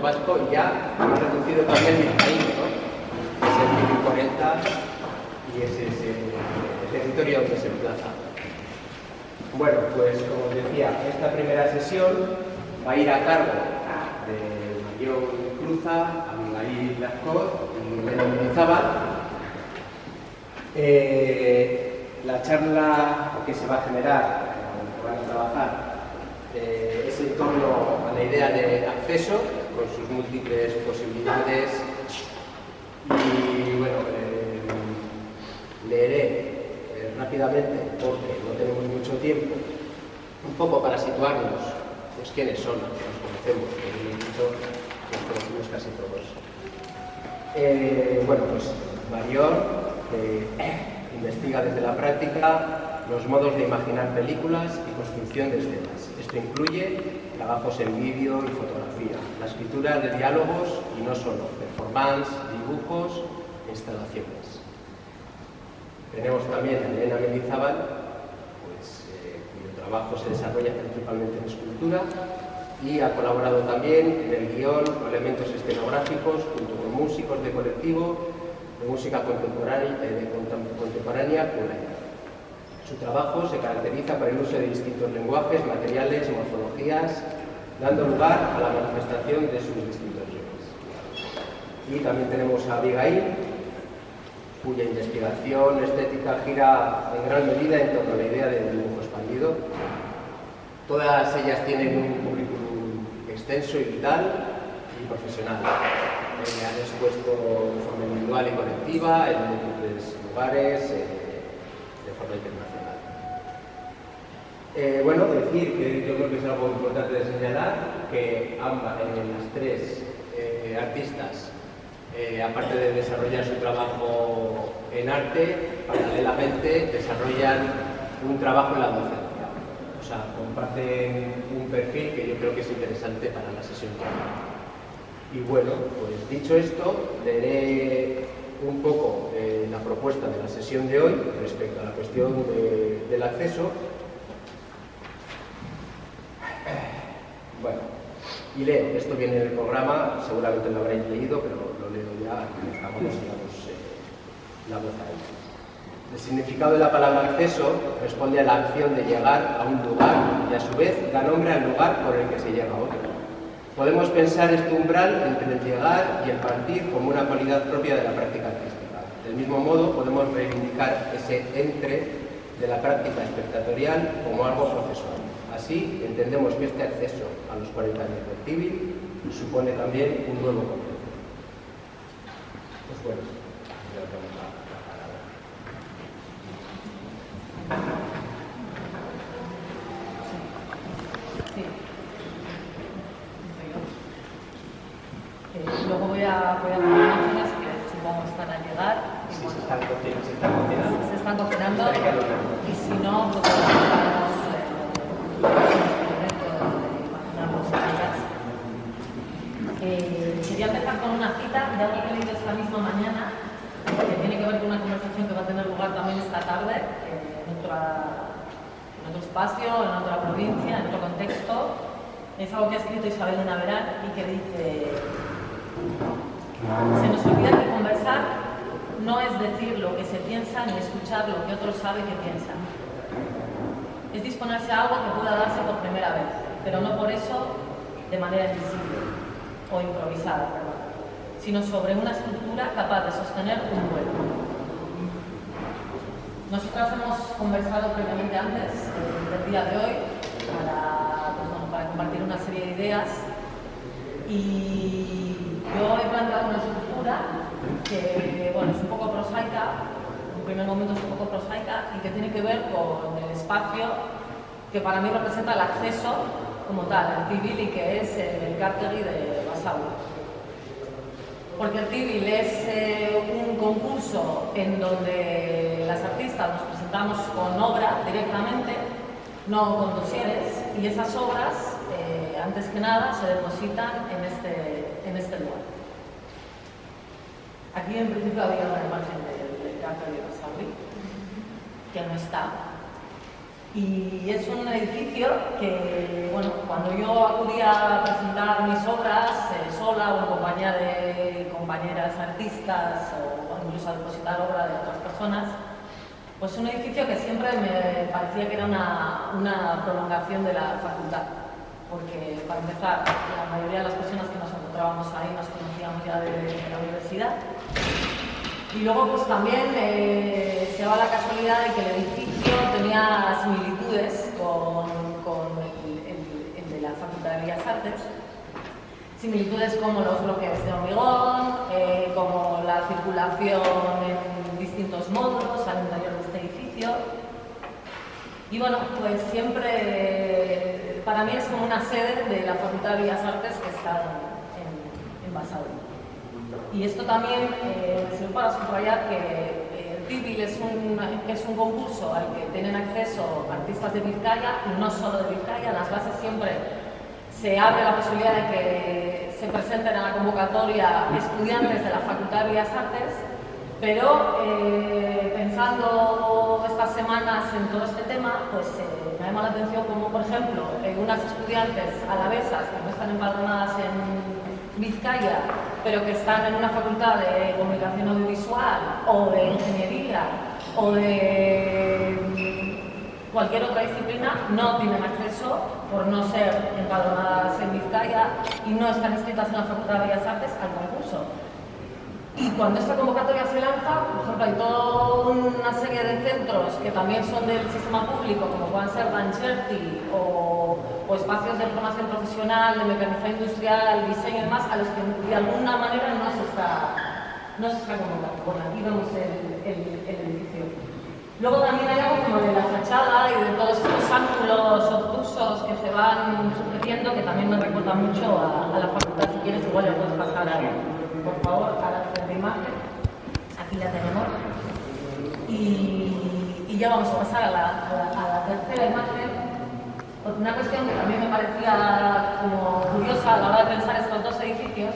vasco y ya hemos reducido también el vizcaíno, ¿no? Es el 1040 y ese es el territorio donde se emplaza. Bueno, pues como os decía, esta primera sesión va a ir a cargo de Marión Cruza, Abigail Lascot y Elena Mendizábal. La charla que se va a generar, que van a trabajar, es en torno a la idea de acceso, con sus múltiples posibilidades. Y bueno, leeré rápidamente, porque no tenemos mucho tiempo, un poco para situarnos, pues quiénes son, que nos conocemos, que hemos dicho, nos conocemos casi todos. Bueno, pues Marión investiga desde la práctica los modos de imaginar películas y construcción de escenas. Esto incluye trabajos en vídeo y fotografía, la escritura de diálogos y no solo, performance, dibujos e instalaciones. Tenemos también a Elena Mendizábal, pues, cuyo trabajo se desarrolla principalmente en escultura y ha colaborado también en el guión con elementos escenográficos junto con músicos de colectivo de música contemporánea cubana. Su trabajo se caracteriza por el uso de distintos lenguajes, materiales, morfologías, dando lugar a la manifestación de sus distintos yoes. Y también tenemos a Abigail, cuya investigación estética gira en gran medida en torno a la idea del dibujo expandido. Todas ellas tienen un currículum extenso y vital y profesional. Han expuesto de forma individual y colectiva en múltiples lugares de forma internacional. Bueno, decir que yo creo que es algo importante de señalar que ambas, las tres artistas, aparte de desarrollar su trabajo en arte, paralelamente desarrollan un trabajo en la docencia. O sea, comparten un perfil que yo creo que es interesante para la sesión de hoy. Y bueno, pues dicho esto, leeré un poco la propuesta de la sesión de hoy respecto a la cuestión del acceso. Bueno, y leo, esto viene en el programa, seguramente lo habréis leído, pero lo leo ya y dejamos la voz ahí. El significado de la palabra acceso responde a la acción de llegar a un lugar y a su vez da nombre al lugar por el que se llega a otro. Podemos pensar este umbral entre el llegar y el partir como una cualidad propia de la práctica artística. Del mismo modo, podemos reivindicar ese entre de la práctica espectatorial como algo procesual. Así, entendemos que este acceso a los 40 años del Tíbil supone también un nuevo concepto. Pues bueno, ya tenemos la palabra. Luego voy a poner imágenes que supongo están a llegar. Sí, se están cocinando. Se están cocinando. Y si no, pues estamos dentro de imaginarnos ellas. Quería empezar con una cita de algo que he leído esta misma mañana, que tiene que ver con una conversación que va a tener lugar también esta tarde en otro espacio, en otra provincia, en otro contexto. Es algo que ha escrito Isabel de Naveral y que dice: se nos olvida que conversar no es decir lo que se piensa ni escuchar lo que otros saben que piensan. Es disponerse a algo que pueda darse por primera vez, pero no por eso de manera invisible o improvisada, sino sobre una estructura capaz de sostener un vuelo. Nosotras hemos conversado previamente antes del día de hoy para compartir una serie de ideas y yo he planteado una estructura que, bueno, es un poco prosaica, en un primer momento es un poco prosaica y que tiene que ver con el espacio que para mí representa el acceso como tal, el Tíbil, y que es el Cártegui de Basauri. Porque el Tíbil es un concurso en donde las artistas nos presentamos con obra directamente, no con dosieres, y esas obras, antes que nada, se depositan en este lugar. Aquí en principio había una imagen del Cártegui de Basauri, que no está. Y es un edificio que, bueno, cuando yo acudía a presentar mis obras sola o en compañía de compañeras artistas o incluso a depositar obra de otras personas, pues un edificio que siempre me parecía que era una prolongación de la facultad, porque para empezar, la mayoría de las personas que nos encontrábamos ahí nos conocíamos ya de la universidad. Y luego pues también se daba la casualidad de que el edificio tenía similitudes con el de la Facultad de Bellas Artes. Similitudes como los bloques de hormigón, como la circulación en distintos módulos al interior de este edificio. Y bueno, pues siempre para mí es como una sede de la Facultad de Bellas Artes que está en Basauri. Y esto también sirve para subrayar que el TIBIL es un concurso al que tienen acceso artistas de Vizcaya y no solo de Vizcaya. Las bases siempre se abre la posibilidad de que se presenten a la convocatoria estudiantes de la Facultad de Bellas Artes, pero pensando estas semanas en todo este tema, pues me llama la atención como, por ejemplo, unas estudiantes alavesas que no están empadronadas en Vizcaya, pero que están en una facultad de comunicación audiovisual o de ingeniería o de cualquier otra disciplina, no tienen acceso por no ser empadronadas en Vizcaya y no están inscritas en la Facultad de Bellas Artes al concurso. Y cuando esta convocatoria se lanza, por ejemplo, hay toda una serie de centros que también son del sistema público, como puedan ser Bancherti o espacios de formación profesional, de mecanización industrial, diseño y demás, a los que de alguna manera no se está convocando. Bueno, aquí vemos el edificio. Luego también hay algo como de la fachada y de todos estos ángulos obtusos que se van sucediendo, que también me recuerda mucho a la facultad. Si quieres, igual le puedes pasar por favor, a la siguiente imagen. Aquí la tenemos. Y ya vamos a pasar a la tercera imagen. Porque una cuestión que también me parecía como curiosa a la hora de pensar estos dos edificios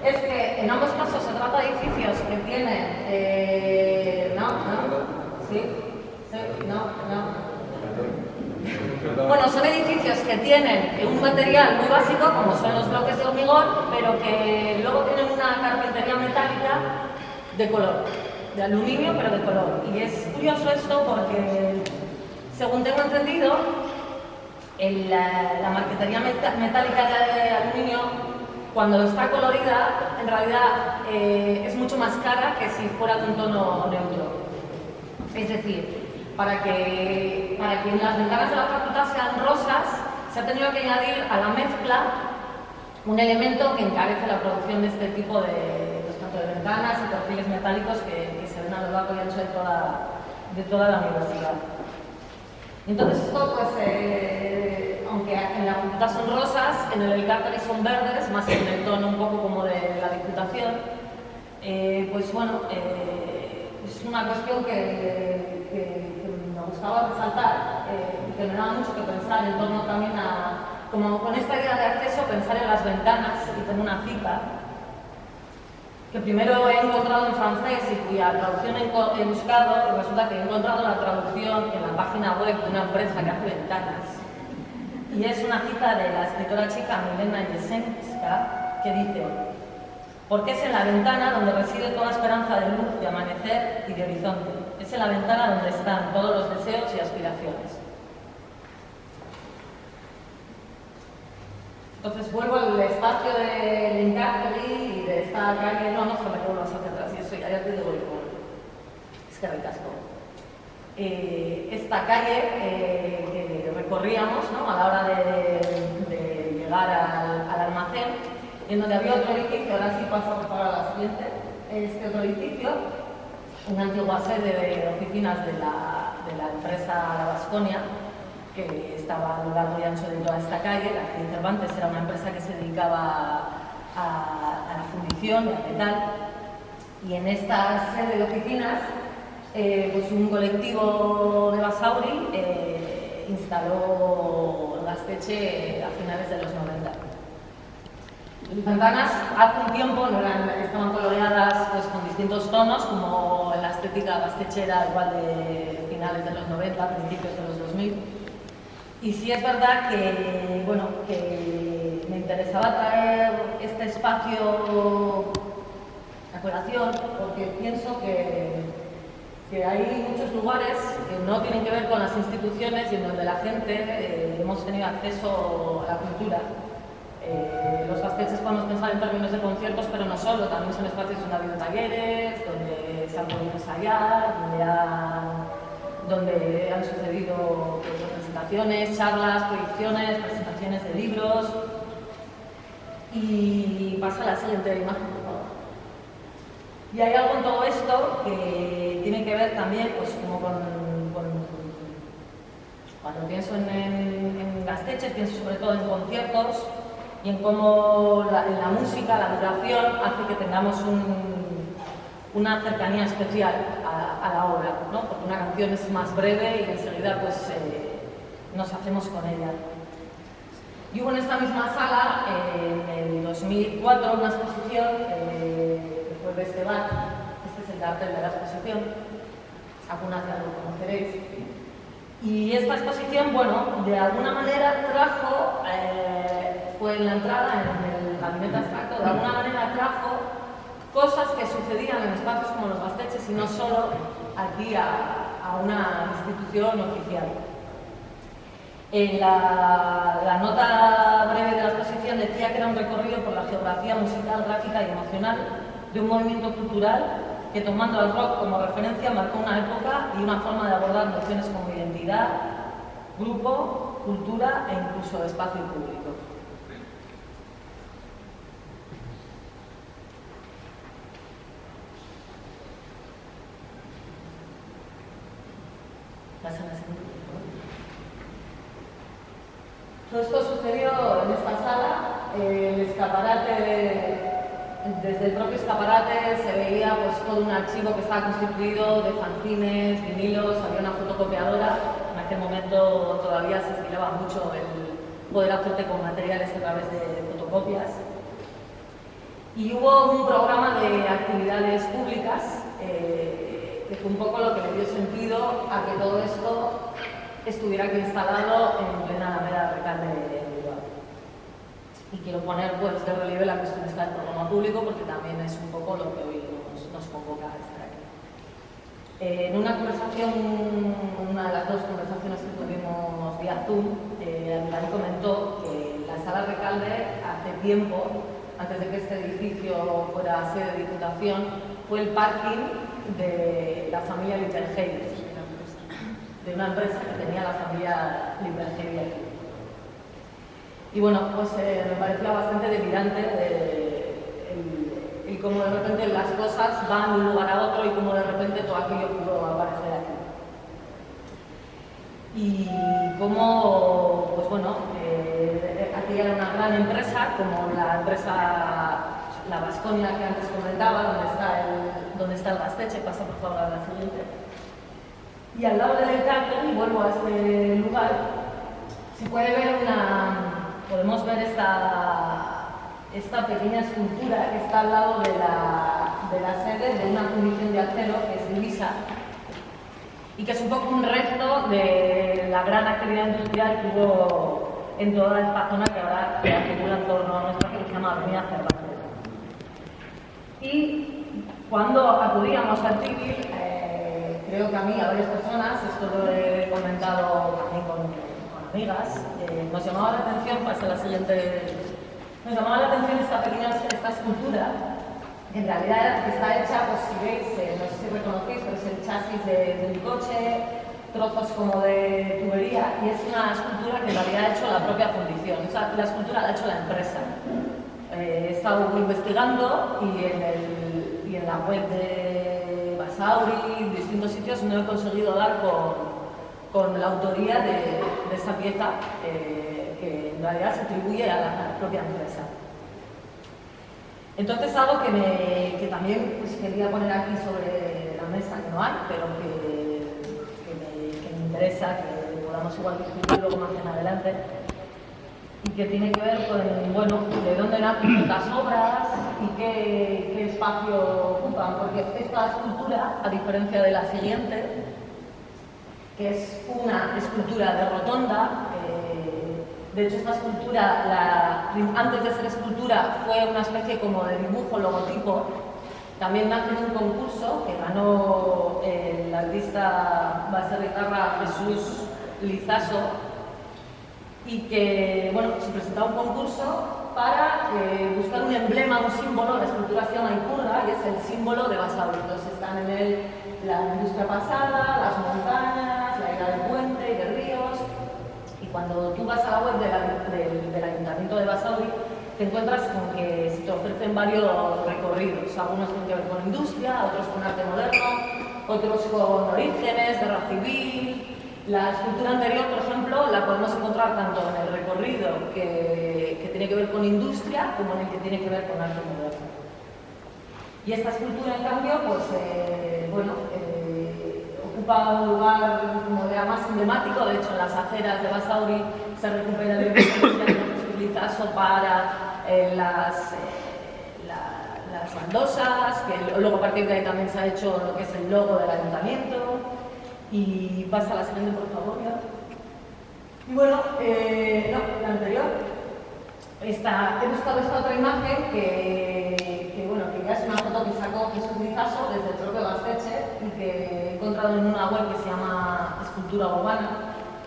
es que en ambos casos se trata de edificios que tienen... Bueno, son edificios que tienen un material muy básico, como son los bloques de hormigón, pero que luego tienen una carpintería metálica de color, de aluminio, pero de color. Y es curioso esto porque, según tengo entendido, la marquetería metálica de aluminio, cuando está colorida, en realidad es mucho más cara que si fuera de un tono neutro. Es decir, para que las ventanas de la facultad sean rosas, se ha tenido que añadir a la mezcla un elemento que encarece la producción de este tipo de, pues, tanto de ventanas y perfiles metálicos que se ven a lo largo y ancho de toda la universidad. Entonces esto, pues, aunque en la facultad son rosas, en el Elcárceli son verdes, más en el tono un poco como de la Diputación, pues bueno, es una cuestión que me gustaba resaltar, que me daba mucho que pensar en torno también a, como con esta idea de acceso, pensar en las ventanas. Y tengo una cita que primero he encontrado en francés y cuya traducción he buscado, y resulta que he encontrado la traducción en la página web de una empresa que hace ventanas. Y es una cita de la escritora checa Milena Jesenska, que dice: porque es en la ventana donde reside toda esperanza de luz, de amanecer y de horizonte. Es en la ventana donde están todos los deseos y aspiraciones. Entonces vuelvo al espacio del Elcárceli y de esta calle, no se me vuelvo hacia atrás, y eso ya te digo, es que recasco. Esta calle que recorríamos, ¿no?, a la hora de llegar al almacén, en donde había otro edificio, ahora sí paso a la siguiente, este otro edificio, una antigua sede de oficinas de la empresa La Vasconia, que estaba a lo largo y ancho de toda esta calle. La calle Cervantes era una empresa que se dedicaba a la fundición y al metal, y en esta sede de oficinas pues un colectivo de Basauri instaló Gaztetxe a finales de los 90. Las ventanas hace un tiempo no estaban coloreadas pues con distintos tonos, como en las estética gastechera igual de finales de los 90, principios de los 2000. Y sí es verdad que, bueno, que me interesaba traer este espacio a colación porque pienso que hay muchos lugares que no tienen que ver con las instituciones y en donde la gente hemos tenido acceso a la cultura. Los gasteches podemos pensar en términos de conciertos, pero no solo, también son espacios donde ha habido talleres, donde se han podido ensayar, donde han sucedido pues, presentaciones, charlas, proyecciones, presentaciones de libros. Y pasa a la siguiente imagen, por favor. Y hay algo en todo esto que tiene que ver también pues, como con cuando pienso en gasteches, pienso sobre todo en conciertos y en cómo la música, la duración, hace que tengamos una cercanía especial a la obra, ¿no? Porque una canción es más breve y enseguida pues, nos hacemos con ella. Y hubo en esta misma sala, en el 2004, una exposición que fue de Esteban. Este es el cartel de la exposición, algunas ya lo conoceréis. Y esta exposición, bueno, de alguna manera trajo, fue en la entrada, en el gabinete abstracto, de alguna manera trajo cosas que sucedían en espacios como los gasteches y no solo aquí a una institución oficial. La nota breve de la exposición decía que era un recorrido por la geografía musical, gráfica y emocional de un movimiento cultural que, tomando al rock como referencia, marcó una época y una forma de abordar nociones como identidad, grupo, cultura e incluso espacio público. Todo esto sucedió en esta sala. El escaparate, desde el propio escaparate se veía pues, todo un archivo que estaba constituido de fanzines, vinilos, había una fotocopiadora. En aquel momento todavía se estilaba mucho el poder hacerte con materiales a través de fotocopias. Y hubo un programa de actividades públicas que fue un poco lo que le dio sentido a que todo esto estuviera aquí instalado en plena Alameda Recalde de Bilbao. Y quiero poner pues, de relieve la cuestión del programa público porque también es un poco lo que hoy nos convoca a estar aquí. En una conversación, una de las dos conversaciones que tuvimos vía Zoom, Dani comentó que la Sala Recalde hace tiempo, antes de que este edificio fuera sede de Diputación, fue el parking de la familia Lipperheide, de una empresa que tenía la familia Lipperheide aquí. Y bueno, pues me parecía bastante delirante el cómo de repente las cosas van de un lugar a otro y cómo de repente todo aquello pudo aparecer aquí. Y cómo, pues bueno, aquí era una gran empresa, como la empresa La Baskonia que antes comentaba, donde está el Gasteche, pasa por favor a la siguiente. Y al lado del cartel, y vuelvo a este lugar, se puede ver podemos ver esta pequeña escultura que está al lado de la sede de una fundición de acero que es Divisa y que es un poco un resto de la gran actividad industrial que hubo en toda esta zona que ahora se articula en torno a nuestra que se llama Avenida Cervantes. Y cuando acudíamos al civil, creo que a mí, a varias personas, esto lo he comentado también con amigas, nos llamaba la atención, pasa la siguiente, nos llamaba la atención esta escultura, que en realidad está hecha, pues si veis, no sé si reconocéis, pero es el chasis de un coche, trozos como de tubería, y es una escultura que en realidad ha hecho la propia fundición, o sea, la escultura la ha hecho la empresa. He estado investigando y en la web de Basauri, en distintos sitios, no he conseguido dar con la autoría de esta pieza que en realidad se atribuye a la propia empresa. Entonces algo que también pues, quería poner aquí sobre la mesa, que no hay, pero que me interesa, que podamos igual discutir luego más en adelante, y que tiene que ver con, bueno, de dónde nacen estas obras y qué espacio ocupan, porque esta escultura, a diferencia de la siguiente, que es una escultura de rotonda, de hecho esta escultura, antes de ser escultura, fue una especie como de dibujo, logotipo. También nace en un concurso que ganó el artista baserritarra Jesús Lizaso, y que, bueno, se presentaba un concurso para buscar un emblema, un símbolo. La escultura se llama Ipurra y es el símbolo de Basauri. Entonces están en él la industria pasada, las montañas, la isla del puente y de ríos. Y cuando tú vas a la web del Ayuntamiento de Basauri, te encuentras con que se te ofrecen varios recorridos. Algunos tienen que ver con industria, otros con arte moderno, otros con orígenes, guerra civil. La escultura anterior, por ejemplo, la podemos encontrar tanto en el recorrido que tiene que ver con industria como en el que tiene que ver con arte moderno. Y esta escultura, en cambio, pues, ocupa un lugar como de más emblemático. De hecho, en las aceras de Basauri se recupera el Jesús Lizaso para las baldosas, que luego a partir de ahí también se ha hecho lo que es el logo del ayuntamiento. Y pasa a la siguiente, por favor, ya. Y bueno, la anterior. He buscado esta otra imagen que ya es una foto que sacó Jesús Lizaso desde el propio Gaztetxe y que he encontrado en una web que se llama Escultura Urbana,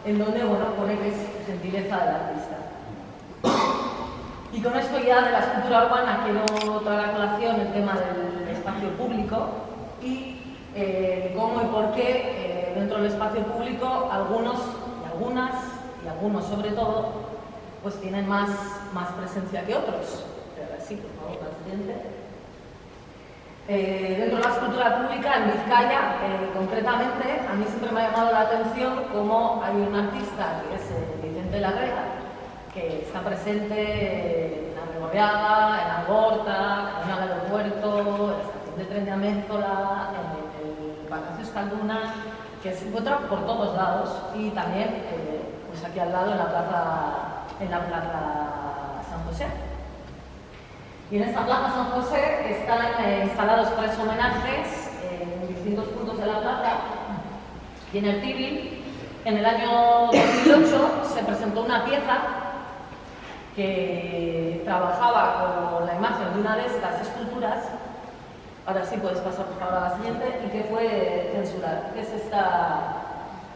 en donde, pone que es gentileza del artista. Y con esto ya de la escultura urbana quiero traer a colación el tema del espacio público y cómo y por qué dentro del espacio público algunos y algunas, y algunos sobre todo, pues tienen más presencia que otros. Sí, por favor, la siguiente. Dentro de la escultura pública, en Vizcaya, concretamente, a mí siempre me ha llamado la atención cómo hay un artista que es Vicente Larrea, que está presente en la Regoleaga, en Algorta, en el aeropuerto, en la estación de tren de Aménzola, en el Palacio Escalduna, que se encuentra por todos lados, y también pues aquí al lado en la plaza San José. Y en esta plaza San José están instalados 3 homenajes en distintos puntos de la plaza. Y en el Tibil, en el año 2008, se presentó una pieza que trabajaba con la imagen de una de estas esculturas. Ahora sí puedes pasar por favor a la siguiente, y que fue censurada. Que es esta.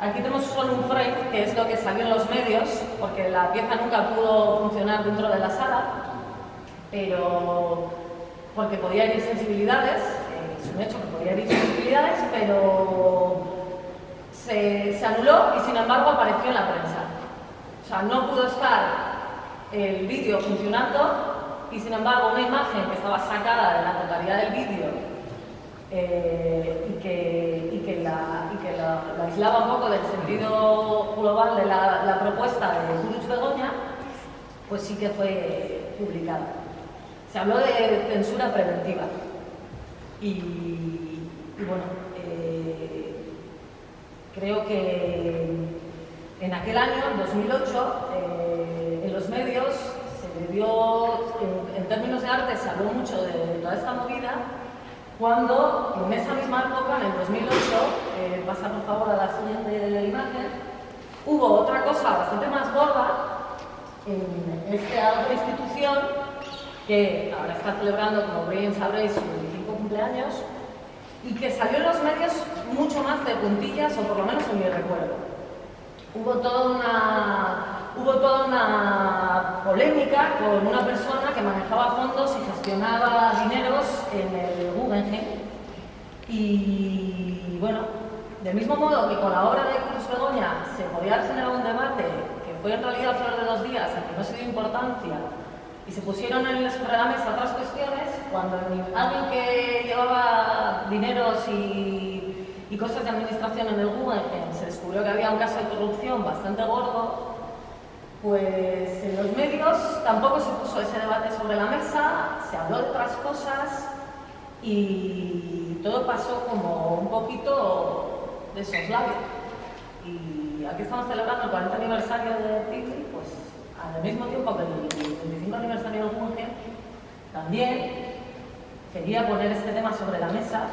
Aquí tenemos solo un frame, que es lo que salió en los medios, porque la pieza nunca pudo funcionar dentro de la sala, pero porque podía herir sensibilidades, es un hecho que podía herir sensibilidades, pero se anuló y sin embargo apareció en la prensa. O sea, no pudo estar el vídeo funcionando y sin embargo una imagen que estaba sacada de la totalidad del vídeo y que la aislaba un poco del sentido global de la propuesta de Puig Begoña, pues sí que fue publicada. Se habló de censura preventiva y bueno, creo que en aquel año, en 2008, en los medios se le dio, en términos de arte se habló mucho de toda esta movida, cuando en esa misma época, en el 2008, pasa por favor a la siguiente imagen, hubo otra cosa bastante más gorda en esta otra institución que ahora está celebrando, como bien sabréis, su 25 cumpleaños y que salió en los medios mucho más de puntillas, o por lo menos en mi recuerdo. Hubo toda una polémica con una persona que manejaba fondos y gestionaba dineros en el Guggenheim. Y bueno, del mismo modo que con la obra de Puig Begoña se podía generar un debate que fue en realidad flor de los días, al que no se dio importancia, y se pusieron en los programas otras cuestiones, cuando alguien que llevaba dineros y cosas de administración en el Guggenheim se descubrió que había un caso de corrupción bastante gordo, pues en los medios tampoco se puso ese debate sobre la mesa, se habló de otras cosas y todo pasó como un poquito de soslayo. Y aquí estamos celebrando el 40 aniversario de Tigri, pues al mismo tiempo que el 25 aniversario del Guggenheim, también quería poner este tema sobre la mesa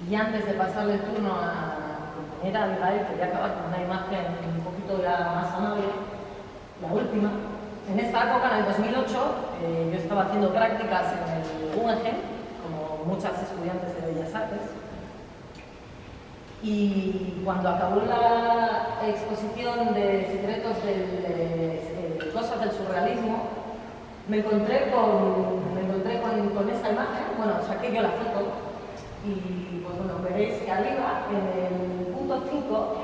y antes de pasarle el turno a la compañera Abigail, quería acabar con una imagen un poquito ya más amable, la última. En esta época, en el 2008, yo estaba haciendo prácticas en el Guggenheim, como muchas estudiantes de Bellas Artes, y cuando acabó la exposición de secretos de cosas del surrealismo, me encontré con esta imagen. Bueno, saqué yo la foto y pues bueno, veréis que arriba, en el punto 5,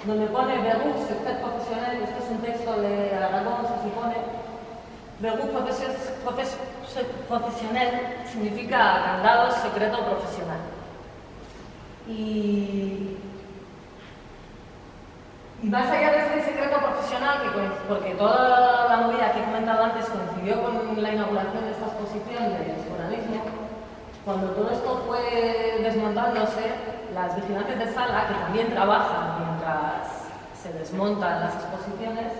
donde pone Verrou, secret profesional, este es un texto de Aragón, se supone. Verrou profesional significa candado, secreto profesional. Y más allá de este secreto profesional, porque toda la movida que he comentado antes coincidió con la inauguración de esta exposición del surrealismo, cuando todo esto fue desmontándose, las vigilantes de sala, que también trabajan mientras se desmontan las exposiciones,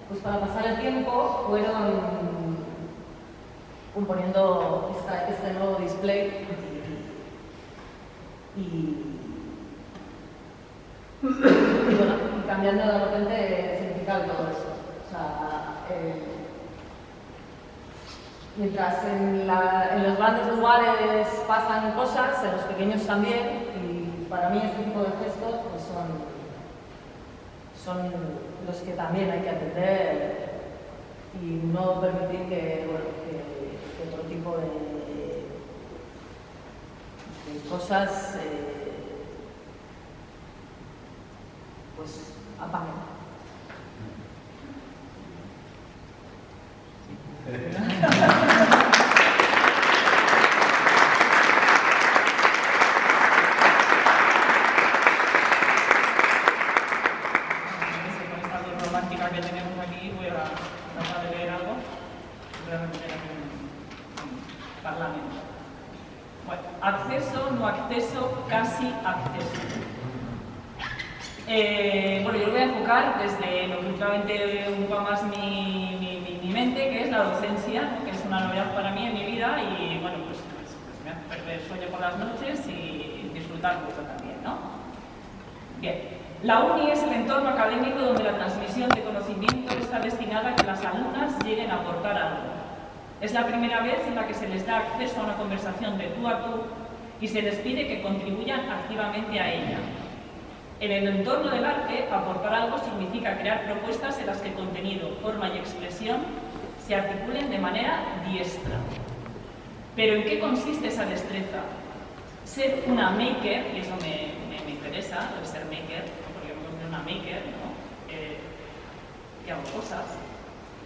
pues para pasar el tiempo fueron componiendo este nuevo display y bueno, cambiando de repente el significado de todo eso. O sea, mientras en los grandes lugares pasan cosas, en los pequeños también, y para mí este tipo de gestos pues son los que también hay que atender y no permitir que otro tipo de cosas pues apaguen. Con esta luz romántica que tenemos aquí, voy a tratar de leer algo. Voy a meter aquí un parlamento. Bueno, acceso, no acceso, casi acceso. Bueno, yo lo voy a enfocar desde lo que últimamente ocupa más mi mente, que es la docencia, ¿no? Que es una novedad para mí en mi vida y bueno, pues me hace perder sueño por las noches y disfrutar mucho también, ¿no? Bien, la uni es el entorno académico donde la transmisión de conocimiento está destinada a que las alumnas lleguen a aportar algo. Es la primera vez en la que se les da acceso a una conversación de tú a tú y se les pide que contribuyan activamente a ella. En el entorno del arte, aportar algo significa crear propuestas en las que contenido, forma y expresión se articulen de manera diestra. Pero ¿en qué consiste esa destreza? Ser una maker, y eso me interesa, el ser maker, porque yo soy una maker, ¿no? Que hago cosas.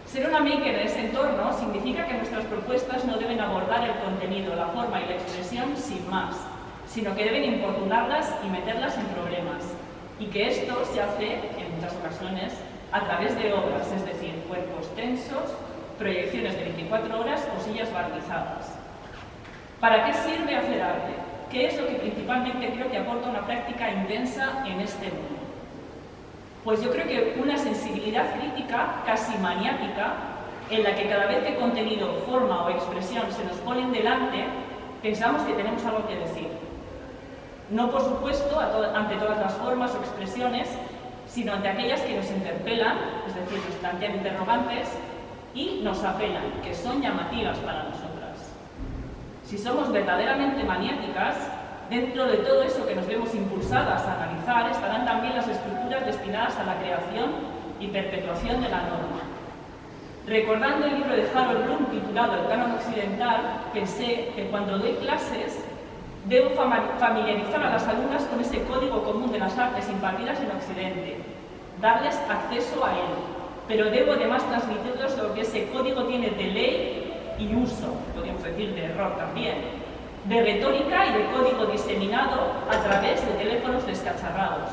Ser una maker en ese entorno significa que nuestras propuestas no deben abordar el contenido, la forma y la expresión sin más, sino que deben importunarlas y meterlas en problemas. Y que esto se hace, en muchas ocasiones, a través de obras, es decir, cuerpos tensos, proyecciones de 24 horas o sillas barnizadas. ¿Para qué sirve hacer arte? ¿Qué es lo que principalmente creo que aporta una práctica intensa en este mundo? Pues yo creo que una sensibilidad crítica, casi maniática, en la que cada vez que contenido, forma o expresión se nos ponen delante, pensamos que tenemos algo que decir. No, por supuesto, ante todas las formas o expresiones, sino ante aquellas que nos interpelan, es decir, nos plantean interrogantes y nos apelan, que son llamativas para nosotras. Si somos verdaderamente maniáticas, dentro de todo eso que nos vemos impulsadas a analizar estarán también las estructuras destinadas a la creación y perpetuación de la norma. Recordando el libro de Harold Bloom titulado El canon occidental, pensé que cuando doy clases debo familiarizar a las alumnas con ese código común de las artes impartidas en Occidente, darles acceso a él, pero debo además transmitirles lo que ese código tiene de ley y uso, podríamos decir de error también, de retórica y de código diseminado a través de teléfonos descacharrados.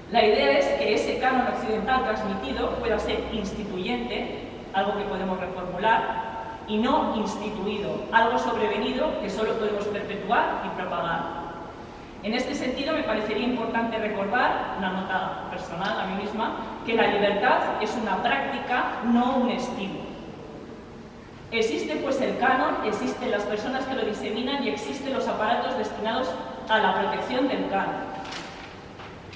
La idea es que ese canon occidental transmitido pueda ser instituyente, algo que podemos reformular, y no instituido, algo sobrevenido que solo podemos perpetuar y propagar. En este sentido, me parecería importante recordar, una nota personal a mí misma, que la libertad es una práctica, no un estilo. Existe pues el canon, existen las personas que lo diseminan y existen los aparatos destinados a la protección del canon.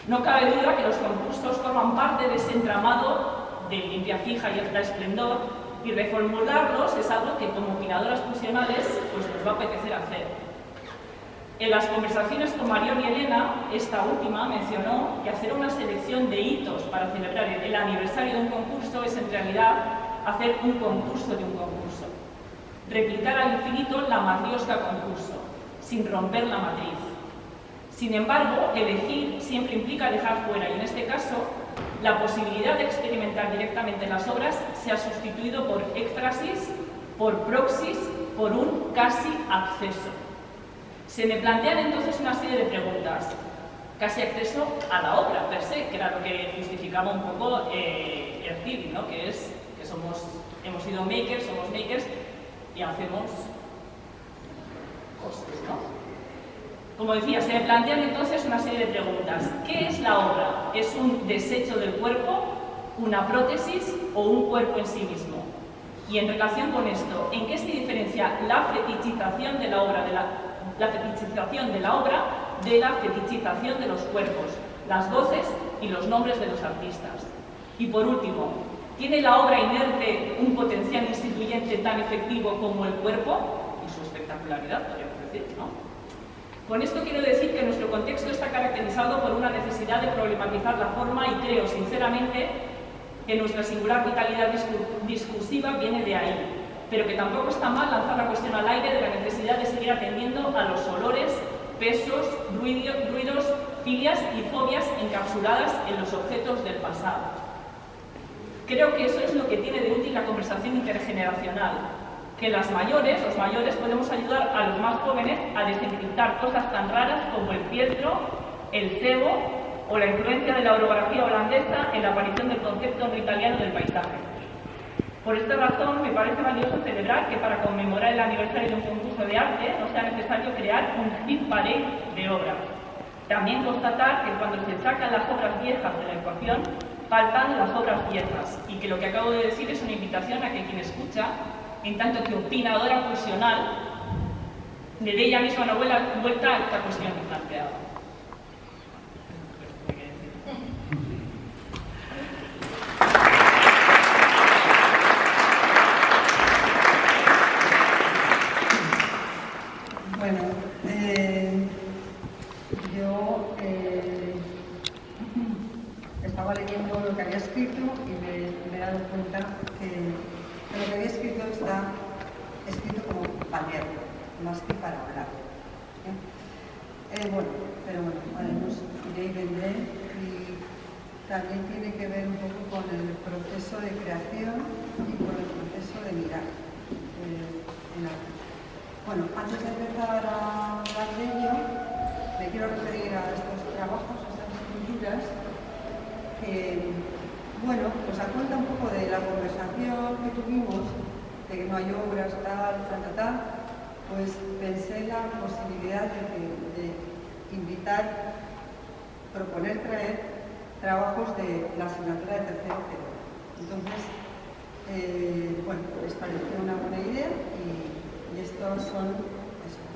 No cabe duda que los concursos forman parte de ese entramado de limpia fija y alta esplendor, y reformularlos es algo que como opinadoras funcionales pues nos va a apetecer hacer. En las conversaciones con Marión y Elena, esta última mencionó que hacer una selección de hitos para celebrar el aniversario de un concurso es en realidad hacer un concurso de un concurso. Replicar al infinito la matriosca concurso, sin romper la matriz. Sin embargo, elegir siempre implica dejar fuera, y en este caso, la posibilidad de experimentar directamente las obras se ha sustituido por éfrasis, por proxis, por un casi acceso. Se me plantean entonces una serie de preguntas. Casi acceso a la obra per se, que era lo que justificaba un poco el CIDI, ¿no? Que es que hemos sido makers, somos makers y hacemos cosas, ¿no? Como decía, se me plantean entonces una serie de preguntas. ¿Qué es la obra? ¿Es un desecho del cuerpo, una prótesis o un cuerpo en sí mismo? Y en relación con esto, ¿en qué se diferencia la fetichización de la obra de la fetichización de la obra de la fetichización de los cuerpos, las voces y los nombres de los artistas? Y por último, ¿tiene la obra inerte un potencial instituyente tan efectivo como el cuerpo? Y su espectacularidad, podríamos decir, ¿no? Con esto quiero decir que nuestro contexto está caracterizado por una necesidad de problematizar la forma y creo, sinceramente, que nuestra singular vitalidad discursiva viene de ahí, pero que tampoco está mal lanzar la cuestión al aire de la necesidad de seguir atendiendo a los olores, pesos, ruidos, filias y fobias encapsuladas en los objetos del pasado. Creo que eso es lo que tiene de útil la conversación intergeneracional, que los mayores podemos ayudar a los más jóvenes a desencriptar cosas tan raras como el fieltro, el cebo o la influencia de la orografía holandesa en la aparición del concepto no italiano del paisaje. Por esta razón, me parece valioso celebrar que para conmemorar el aniversario de un concurso de arte no sea necesario crear un hit parade de obras. También constatar que cuando se sacan las obras viejas de la ecuación, faltan las obras viejas, y que lo que acabo de decir es una invitación a que quien escucha, en tanto que opinadora funcional, le dé ella misma una vuelta a esta cuestión que planteaba. Bueno, yo estaba leyendo lo que había escrito y me he dado cuenta que lo que había escrito está escrito como para leer, más que para hablar. Bueno, haremos iré y vendré, y también tiene que ver un poco con el proceso de creación y con el proceso de mirar en arte. Bueno, antes de empezar a hablar de ello, me quiero referir a estos trabajos, a estas esculturas, que, bueno, pues a cuenta un poco de la conversación que tuvimos, de que no hay obras, tal, pues pensé en la posibilidad de invitar, proponer traer trabajos de la asignatura de tercero cero. Entonces, bueno, les pareció una buena idea y estos son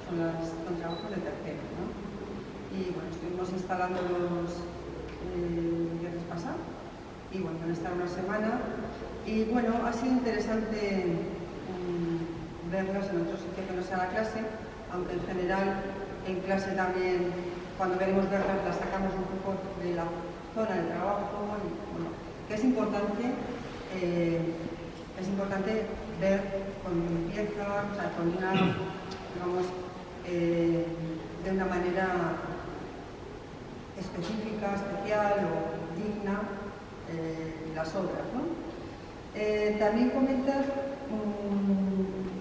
trabajos de tercero, ¿no? Y bueno, estuvimos instalándolos el viernes pasado y bueno, van a estar una semana y bueno, ha sido interesante verlos en otro sitio que no sea la clase, aunque en general en clase también, cuando queremos verlas, las sacamos un poco de la zona de trabajo y bueno, que es importante ver con limpieza, o sea, con una, digamos, de una manera específica, especial o digna las obras, ¿no? También comentar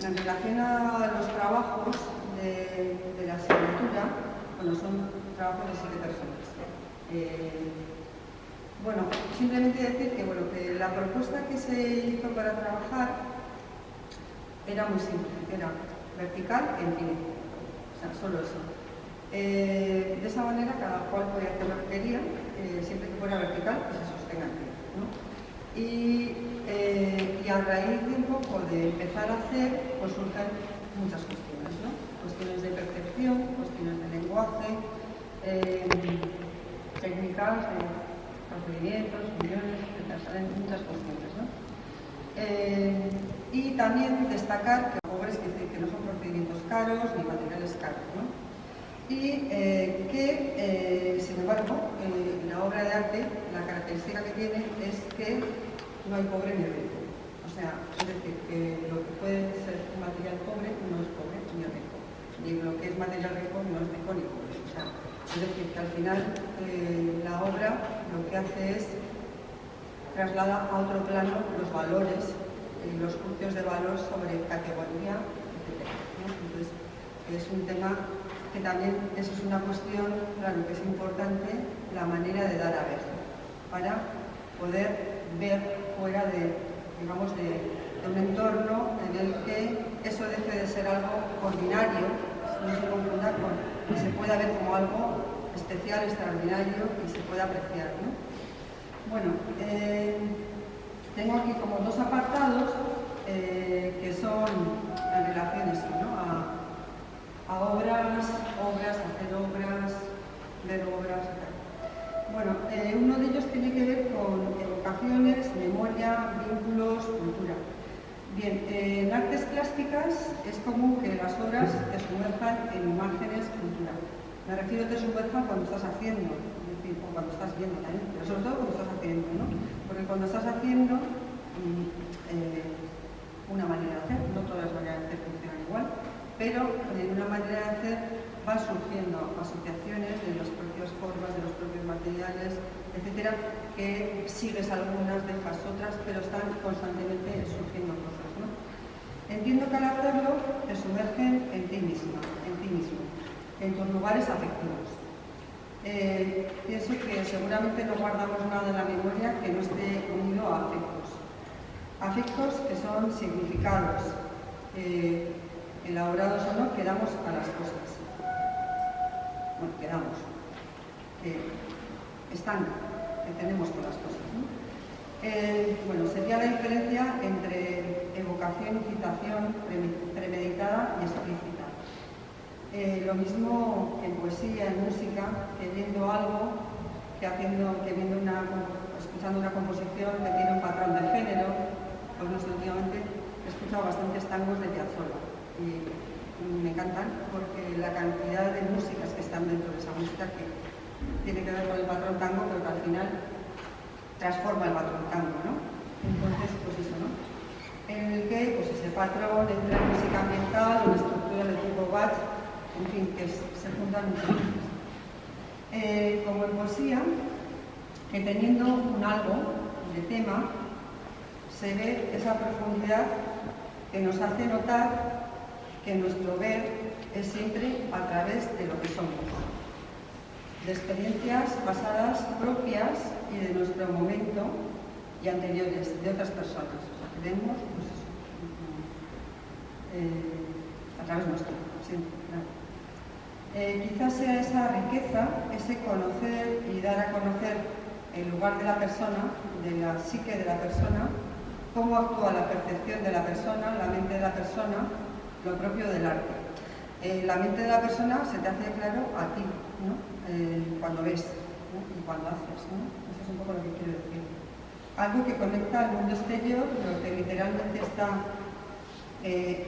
en relación a los trabajos de la asignatura, bueno, son trabajos de 7 personas. Bueno, simplemente decir que, bueno, que la propuesta que se hizo para trabajar era muy simple, era vertical en pie, o sea, solo eso. De esa manera cada cual podía hacer lo que quería, siempre que fuera vertical y se sostenga en pie, ¿no? Y a raíz de un poco de empezar a hacer, pues surgen muchas cuestiones, ¿no? Cuestiones de percepción, cuestiones de lenguaje, técnicas, procedimientos, uniones, etc. Salen muchas cuestiones, ¿no? Y también destacar que pobres, es decir, que no son procedimientos caros ni materiales caros, ¿no? Y sin embargo, la obra de arte, la característica que tiene es que no hay pobre ni rico. O sea, es decir, que lo que puede ser un material pobre no es pobre ni rico. Ni lo que es material rico no es rico ni pobre. O sea, es decir, que al final la obra lo que hace es traslada a otro plano los valores, los juicios de valor sobre categoría, etc., ¿no? Entonces, es un tema que también, eso es una cuestión, claro, que es importante, la manera de dar a ver, para poder ver fuera de, digamos, de un entorno en el que eso deje de ser algo ordinario, no se confunda con que se pueda ver como algo especial, extraordinario y se pueda apreciar, ¿no? Bueno, tengo aquí como dos apartados que son en relación a eso, ¿no? A obras, hacer obras, ver obras, etc. Bueno, uno de ellos tiene que ver con evocaciones, memoria, vínculos, cultura. Bien, en artes plásticas es común que las obras te sumerjan en imágenes, cultura. Me refiero a te sumerjan cuando estás haciendo, es decir, o cuando estás viendo también, pero sobre todo cuando estás haciendo, ¿no? Porque cuando estás haciendo, una manera de hacer, no todas las maneras de hacer funcionan igual, pero de una manera de hacer van surgiendo asociaciones de las propias formas, de los propios materiales, etcétera, que sigues algunas, dejas otras, pero están constantemente surgiendo cosas, ¿no? Entiendo que al hacerlo te sumergen en ti mismo, en tus lugares afectivos. Pienso que seguramente no guardamos nada en la memoria que no esté unido a afectos. Afectos que son significados, elaborados o no, que damos a las cosas. Bueno, que damos. Están, que tenemos con las cosas, ¿no? Bueno, sería la diferencia entre evocación, incitación, premeditada y explícita. Lo mismo en poesía, en música, que viendo algo, escuchando una composición que tiene un patrón de género. Pues no sé, últimamente he escuchado bastantes tangos de Piazzolla y me encantan porque la cantidad de músicas que están dentro de esa música que tiene que ver con el patrón tango, pero que al final transforma el patrón tango, ¿no? Entonces, pues eso, ¿no? En el que pues ese patrón entra en música ambiental o en estructura de tipo Bach, en fin, que se juntan muchas cosas. Como en poesía, que teniendo un algo de tema, se ve esa profundidad que nos hace notar que nuestro ver es siempre a través de lo que somos, de experiencias pasadas propias y de nuestro momento y anteriores, de otras personas. O sea, que vemos pues eso, a través nuestro, siempre, claro. Quizás sea esa riqueza, ese conocer y dar a conocer el lugar de la persona, de la psique de la persona, cómo actúa la percepción de la persona, la mente de la persona, lo propio del arte. La mente de la persona se te hace claro a ti, ¿no? Cuando ves, ¿no? Y cuando haces, ¿no? Eso es un poco lo que quiero decir. Algo que conecta al mundo exterior, lo que literalmente está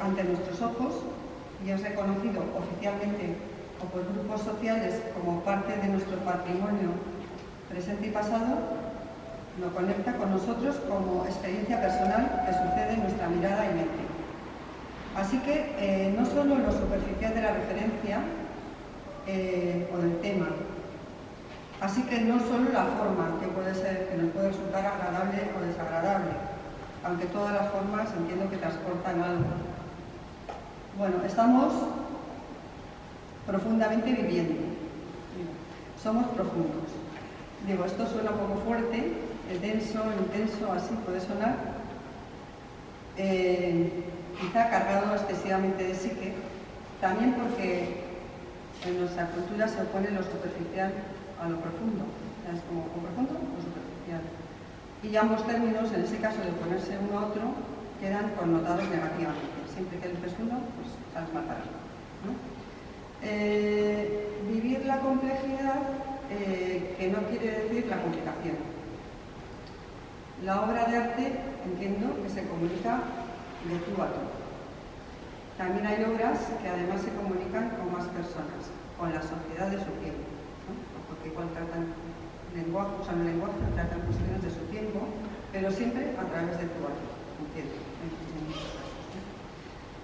ante nuestros ojos y es reconocido oficialmente o por grupos sociales como parte de nuestro patrimonio presente y pasado, lo conecta con nosotros como experiencia personal que sucede en nuestra mirada y mente. Así que no solo lo superficial de la referencia o del tema, así que no solo la forma, que nos puede resultar agradable o desagradable, aunque todas las formas entiendo que transportan algo. Bueno, estamos profundamente viviendo. Somos profundos. Digo, esto suena un poco fuerte, denso, intenso, así puede sonar. Quizá cargado excesivamente de psique, también porque en nuestra cultura se opone lo superficial a lo profundo. Es como, ¿o profundo o superficial? y ambos términos, en ese caso de ponerse uno a otro, quedan connotados negativamente. Siempre que eliges uno, pues sales mal parado, ¿no? Vivir la complejidad, que no quiere decir la complicación. La obra de arte, entiendo, que se comunica de tú a tú. También hay obras que además se comunican con más personas, con la sociedad de su tiempo, ¿no? Porque igual tratan lenguaje, usan el lenguaje, tratan cuestiones de su tiempo, pero siempre a través de tu arte, entiendo, en muchos casos, ¿no?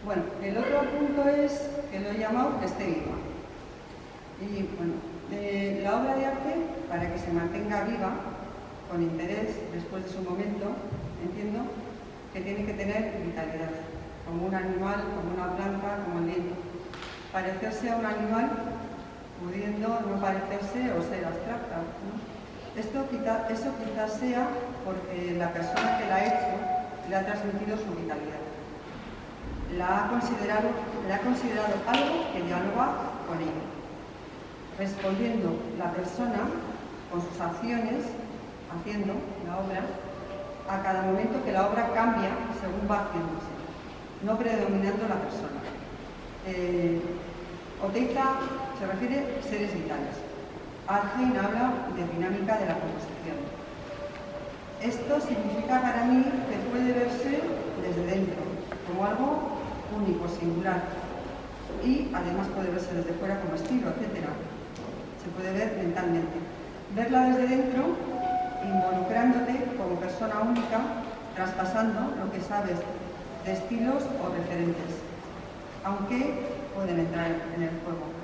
Bueno, el otro punto es que lo he llamado que esté viva. Y bueno, la obra de arte, para que se mantenga viva, con interés, después de su momento, entiendo que tiene que tener vitalidad, como un animal, como una planta, como el viento. Parecerse a un animal, pudiendo no parecerse o ser abstracta, ¿no? Eso quizás sea porque la persona que la ha hecho le ha transmitido su vitalidad. La ha considerado algo que dialoga con ella, respondiendo la persona con sus acciones, haciendo la obra, a cada momento que la obra cambia según va haciéndose, no predominando la persona. Oteiza se refiere a seres vitales. Argen habla de dinámica de la composición. Esto significa para mí que puede verse desde dentro, como algo único, singular, y además puede verse desde fuera como estilo, etc. Se puede ver mentalmente. Verla desde dentro, involucrándote como persona única, traspasando lo que sabes de estilos o referentes, aunque pueden entrar en el juego.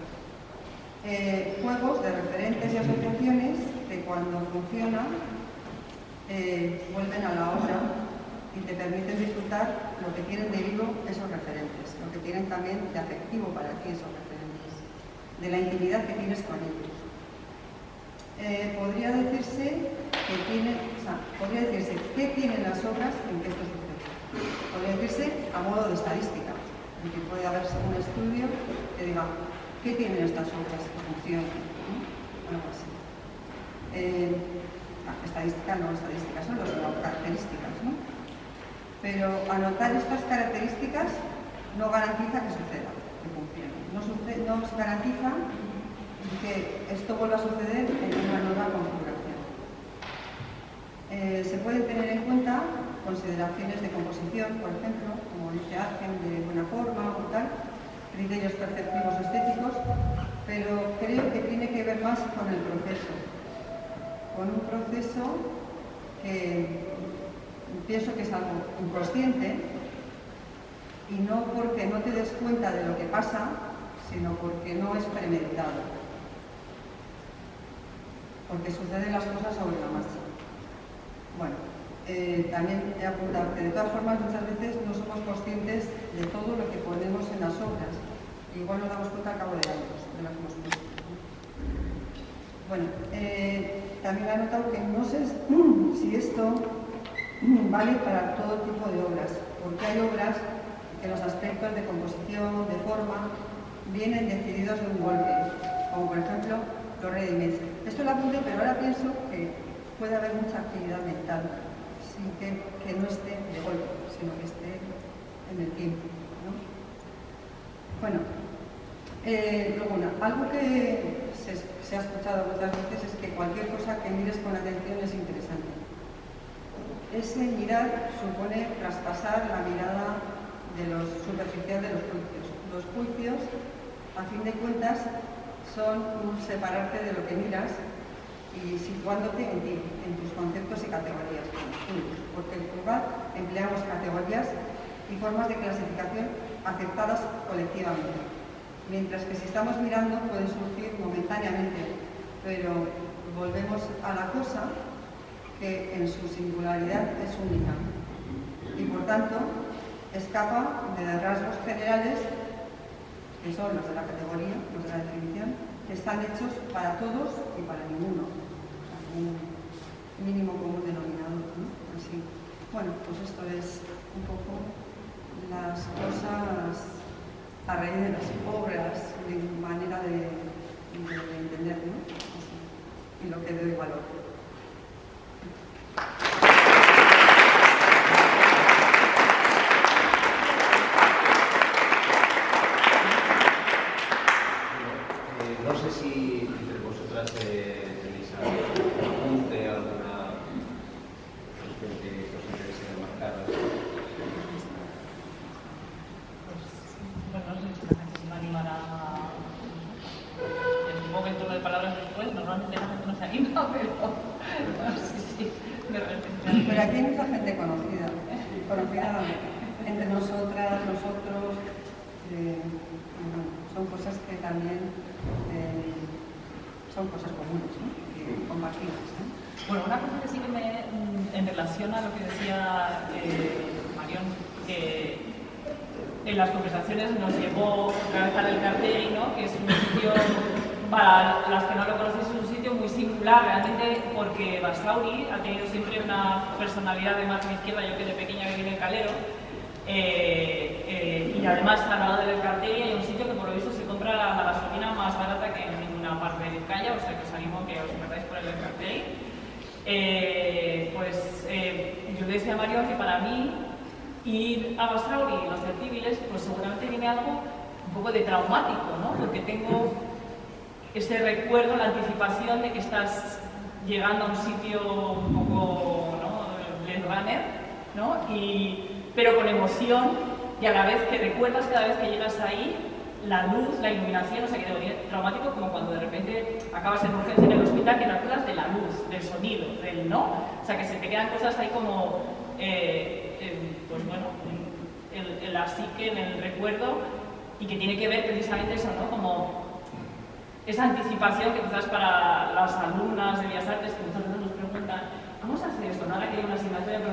Juegos de referentes y asociaciones que cuando funcionan vuelven a la obra y te permiten disfrutar lo que tienen de vivo esos referentes, lo que tienen también de afectivo para ti esos referentes, de la intimidad que tienes con ellos. Podría decirse qué tienen las obras en que esto sucede. Podría decirse a modo de estadística, en que puede haber un estudio que diga qué tienen estas obras que funcionan, ¿no? Algo así. Estadística, son las características, ¿no? Pero anotar estas características no garantiza que suceda, que funcione. No se garantiza que esto vuelva a suceder en una nueva configuración. Se pueden tener en cuenta consideraciones de composición, por ejemplo, como dice Argen, de buena forma o tal, criterios perceptivos estéticos, pero creo que tiene que ver más con el proceso, con un proceso que pienso que es algo inconsciente y no porque no te des cuenta de lo que pasa, sino porque no es premeditado, porque suceden las cosas sobre la marcha. Bueno, también he apuntado que de todas formas muchas veces no somos conscientes de todo lo que ponemos en las obras. Igual nos damos cuenta al cabo de años de lo que hemos puesto. Bueno, también he notado que no sé si esto vale para todo tipo de obras, porque hay obras que los aspectos de composición, de forma, vienen decididos de un golpe, como por ejemplo los redimientos. Esto lo apunté, pero ahora pienso que puede haber mucha actividad mental, sin que no esté de golpe, sino que esté en el tiempo, ¿no? Bueno, luego algo que se ha escuchado muchas veces es que cualquier cosa que mires con atención es interesante. Ese mirar supone traspasar la mirada de lo superficial de los juicios. Los juicios, a fin de cuentas, son un separarte de lo que miras y situándote en ti, en tus conceptos y categorías, porque en plural empleamos categorías y formas de clasificación aceptadas colectivamente, mientras que si estamos mirando pueden surgir momentáneamente, pero volvemos a la cosa que en su singularidad es única y por tanto escapa de rasgos generales que son los de la categoría, los de la definición, que están hechos para todos y para ninguno. Un mínimo común denominador, ¿no? Así. Bueno, pues esto es un poco las cosas a raíz de las obras, de manera de entender, ¿no? Así. Y lo que doy valor. apunte, alguna cuestión que os interese remarcar. Bueno, no sé si la gente se va a animar a... En un momento de palabras después, normalmente la gente no se anima, pero... sí, de repente... Pero aquí hay mucha gente conocida entre nosotras, nosotros. Bueno, son cosas que también son cosas comunes, ¿no? Que compartimos, ¿no? Bueno, una cosa que sí que en relación a lo que decía Marión, que en las conversaciones nos llevó otra vez al cartel, ¿no? Que es un sitio, para las que no lo conocéis, es un sitio muy singular realmente, porque Basauri ha tenido siempre una personalidad de margen izquierda. Yo que de pequeña viví en el Calero, y además al lado del cartel hay un sitio que por lo visto se compra la gasolina más barata que en ninguna parte de Vizcaya, o sea que os animo a que os metáis por el cartel. Yo decía a Mario que para mí ir a Basauri y los certíbiles pues seguramente viene algo un poco de traumático, ¿no? Porque tengo ese recuerdo, la anticipación de que estás llegando a un sitio un poco, ¿no? Blade Runner, ¿no? Pero con emoción, y a la vez que recuerdas cada vez que llegas ahí la luz, la iluminación, o sea que es traumático como cuando de repente acabas en urgencia en el hospital que te acuerdas de la luz, del sonido, del no, o sea que se te quedan cosas ahí como, pues bueno, en la psique, en el recuerdo, y que tiene que ver precisamente eso, ¿no? Como esa anticipación que quizás para las alumnas de Bellas Artes que muchas veces nos preguntan ¿cómo se hace esto? ¿No? Ahora que hay una asignatura de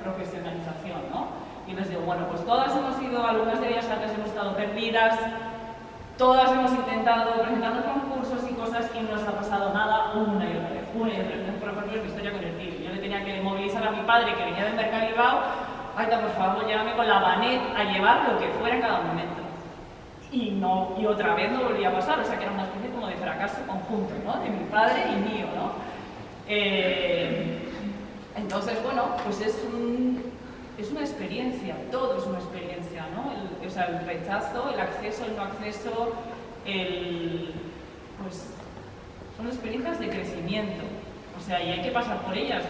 profesionalización, ¿no? Y les digo, bueno, pues todas hemos sido alumnas de Bellas Artes, hemos estado perdidas, todas hemos intentado presentar concursos y cosas y no nos ha pasado nada una y otra vez. Por ejemplo, mi historia con el tiro. Yo le tenía que movilizar a mi padre que venía del Mercado Bilbao, Aita, por favor, llévame con la Banet a llevar lo que fuera en cada momento. Y otra vez no volvía a pasar, o sea que era una especie como de fracaso conjunto, ¿no? De mi padre y mío, ¿no? Entonces, bueno, pues es una experiencia, todo es una experiencia, ¿no? O sea, el rechazo, el acceso, el no acceso, pues son experiencias de crecimiento, o sea, y hay que pasar por ellas,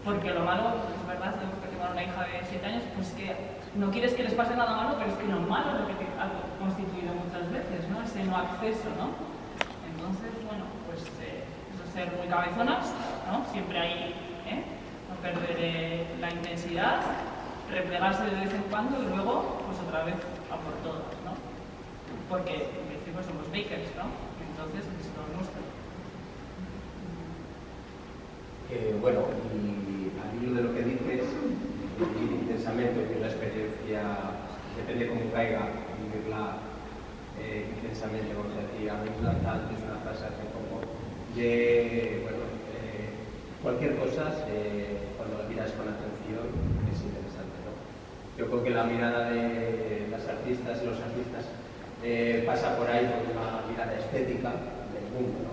porque lo malo, es verdad, tengo que tengo una hija de 7 años, pues que no quieres que les pase nada malo, pero es que lo malo es lo que te ha constituido muchas veces, ¿no? Ese no acceso, ¿no? Entonces, bueno, pues eso, ser muy cabezonas, ¿no? Siempre hay, no perder la intensidad, replegarse de vez en cuando y luego, pues otra vez a por todas, ¿no? Porque en principio somos bakers, ¿no? Entonces es lo nuestro. Bueno, y al hilo de lo que dices, vivir intensamente, vivir la experiencia, depende cómo caiga, vivirla intensamente, como se decía, antes una frase hace poco, bueno, cualquier cosa, cuando la miras con atención, es interesante, ¿no? Yo creo que la mirada de las artistas y los artistas pasa por ahí por una mirada estética del mundo, ¿no?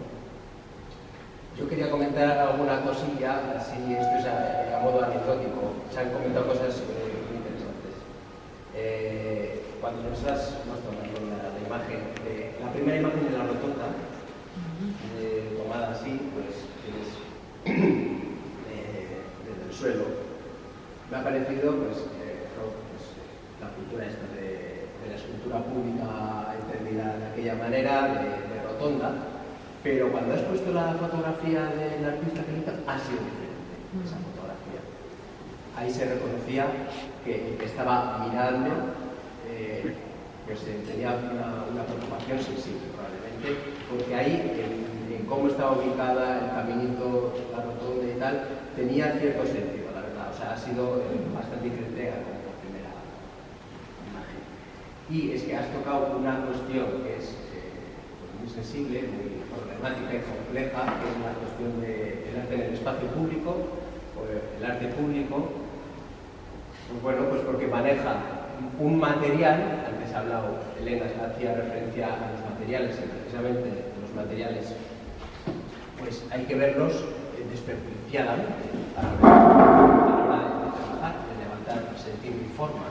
Yo quería comentar alguna cosilla, así esto es a modo anecdótico. Se han comentado cosas muy interesantes. Cuando nosotras nos tomamos la imagen, la primera imagen de la rotonda, tomada así, pues desde el suelo, me ha parecido pues, la cultura esta de la escultura pública entendida de aquella manera, de rotonda. Pero cuando has puesto la fotografía del artista que hizo, ha sido diferente esa fotografía. Ahí se reconocía que estaba mirando, pues tenía una preocupación sensible probablemente, porque ahí, en cómo estaba ubicada, el caminito, la rotonda y tal, tenía cierto sentido, la verdad. O sea, ha sido bastante diferente a la primera imagen. Y es que has tocado una cuestión que es muy sensible, muy problemática y compleja, que es la cuestión del arte en el espacio público, o el arte público, pues bueno, pues porque maneja un material, antes ha hablado Elena, hacía referencia a los materiales, y precisamente los materiales, pues hay que verlos desperdiciadamente a la hora de trabajar, de levantar sentido y forma.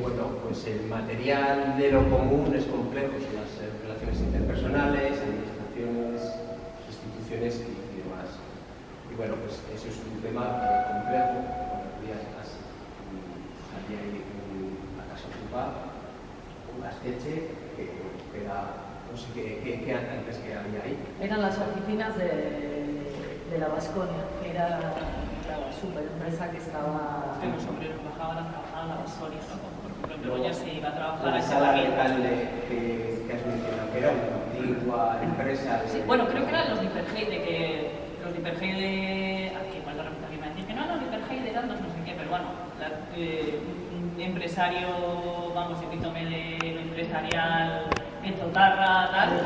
Bueno, pues el material de lo común es complejo, son las relaciones interpersonales, el bueno, pues eso es un tema complejo. Bueno, además, había ahí una casa ocupada, un Gaztetxe, que era, no sé qué antes que había ahí. Eran las oficinas de la Baskonia, que era la superempresa que estaba... Que los obreros bajaban a trabajar a la Baskonia, ¿no? Por ejemplo, luego ya se iba a trabajar la a sala Madrid. legal que has mencionado, que era una antigua empresa. Sí, bueno, creo que eran los de Hiperheide, los de Hiperheide, aquí igual la reputación iba a decir que no, los de Hiperheide eran los no sé qué, pero bueno, un empresario, vamos, epítome de lo empresarial, en Totarra, tal,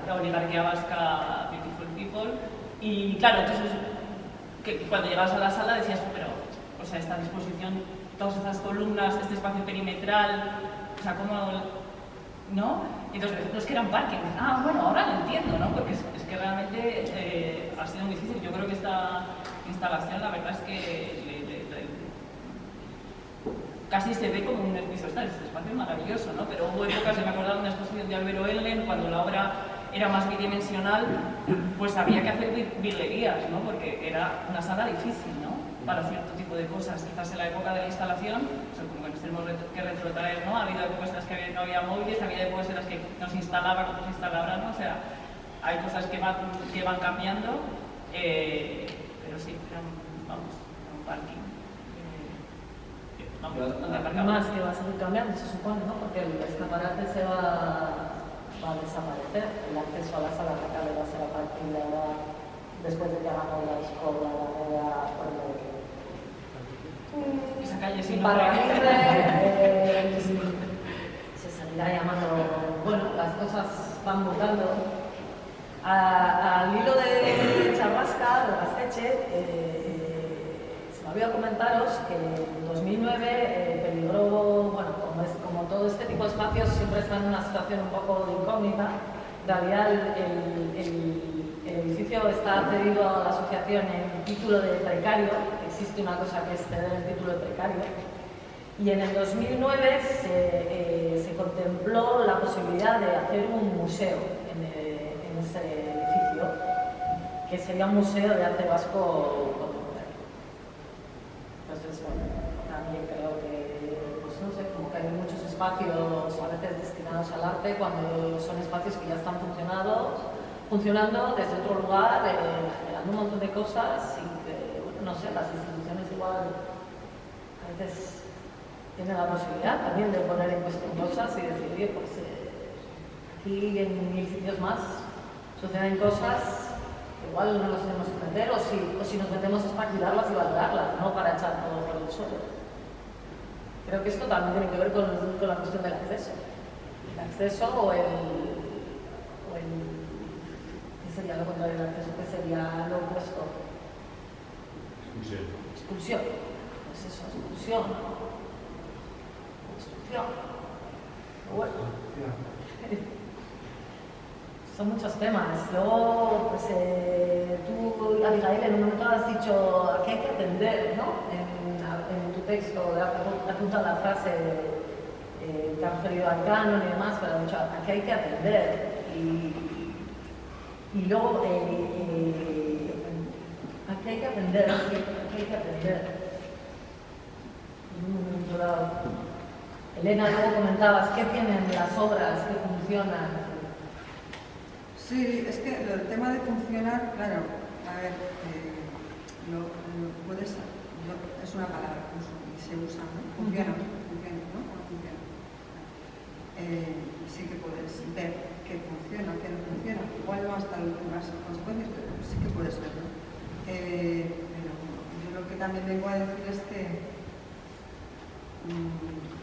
la oligarquía vasca, Beautiful People, y claro, entonces, que cuando llegabas a la sala decías, pero, o sea, esta disposición, todas estas columnas, este espacio perimetral, o sea, ¿cómo...? ¿No? Y entonces, no es que eran parking. Ah, bueno, ahora lo entiendo, ¿no? Porque es que realmente ha sido muy difícil. Yo creo que esta instalación, la verdad es que casi se ve como un edificio. Este espacio es maravilloso, ¿no? Pero hubo épocas, yo me acuerdo de una exposición de Álvaro Ellen, cuando la obra era más bidimensional, pues había que hacer virguerías, ¿no? Porque era una sala difícil, ¿no? Para cierto tipo de cosas. Quizás en la época de la instalación, o sea, como que nos tenemos que retrotraer, ¿no? Ha habido épocas en las que no había móviles, había épocas en las que no se instalaba como se instalaba ahora, ¿no? O sea, hay cosas que van cambiando, pero sí, vamos, un parking. Donde aparcamos. Más que va a seguir cambiando, se supone, ¿no? Porque el escaparate se va a desaparecer. El acceso a la sala recable va a ser a partir de ahora, después de que hagan la escuela, la nueva, Esa calle sin para nombre. se seguirá llamando. Bueno, las cosas van mutando. Al hilo de Charrasca, de Gaztetxe, se me olvidó comentaros que en 2009 peligró, bueno, como todo este tipo de espacios siempre está en una situación un poco de incógnita. En realidad el edificio está cedido a la asociación en título de precario. Existe una cosa que es ceder el título de precario. Y en el 2009 se contempló la posibilidad de hacer un museo en ese edificio, que sería un museo de arte vasco contemporáneo. Entonces, bueno, también creo que, pues no sé, como que hay muchos espacios a veces destinados al arte cuando son espacios que ya están funcionando desde otro lugar, generando un montón de cosas y que, bueno, no sé, las instituciones igual a veces tienen la posibilidad también de poner en cuestión cosas y decir, oye, pues aquí en 1000 sitios más suceden cosas que igual no nos tenemos que meter, o si nos metemos es para cuidarlas y valorarlas, no para echar todo por el suelo. Creo que esto también tiene que ver con la cuestión del acceso. El acceso o el ¿qué sería lo contrario del acceso? ¿Qué sería lo opuesto? Expulsión. Pues eso, expulsión. Destrucción. Bueno. Son muchos temas. Luego, pues tú, Abigail, en un momento has dicho a qué hay que atender, ¿no? En tu texto apunta la frase que ha referido al canon y demás, pero has dicho a qué hay que atender. Y luego, ¿a qué hay que atender? ¿A qué hay que atender? En un momento dado. Elena, luego comentabas, ¿qué tienen las obras que funcionan? Sí, es que el tema de funcionar, claro, a ver, es una palabra y se usa, ¿no? Funciona, ¿no? Sí que puedes ver que funciona, que no funciona, igual no hasta las consecuencias, pero sí que puedes verlo. Pero yo lo que también vengo a decir es que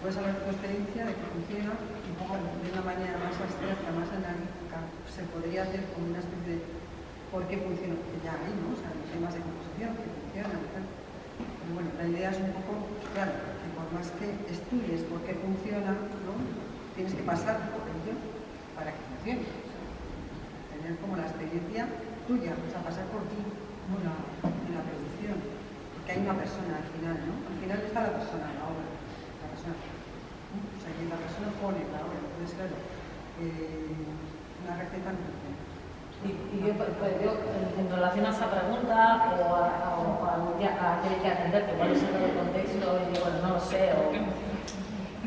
puedes hablar de tu experiencia, de que funciona, un poco de una manera más abstracta, más analítica, se podría hacer como una especie de por qué funciona, porque ya hay, ¿no? O sea, temas de composición que funcionan y tal. Pero bueno, la idea es un poco, claro, que por más que estudies por qué funciona, ¿no? Tienes que pasar por ello para que funcione. O sea, tener como la experiencia tuya, o sea, pasar por ti, como en la producción. Porque hay una persona al final, ¿no? Al final está la persona en la obra. O sea, que la persona pone la obra. Entonces, claro, una receta no funciona. Y yo entiendo relación a esa pregunta o a que hay que atender, que cuál es el contexto, y bueno, no lo sé.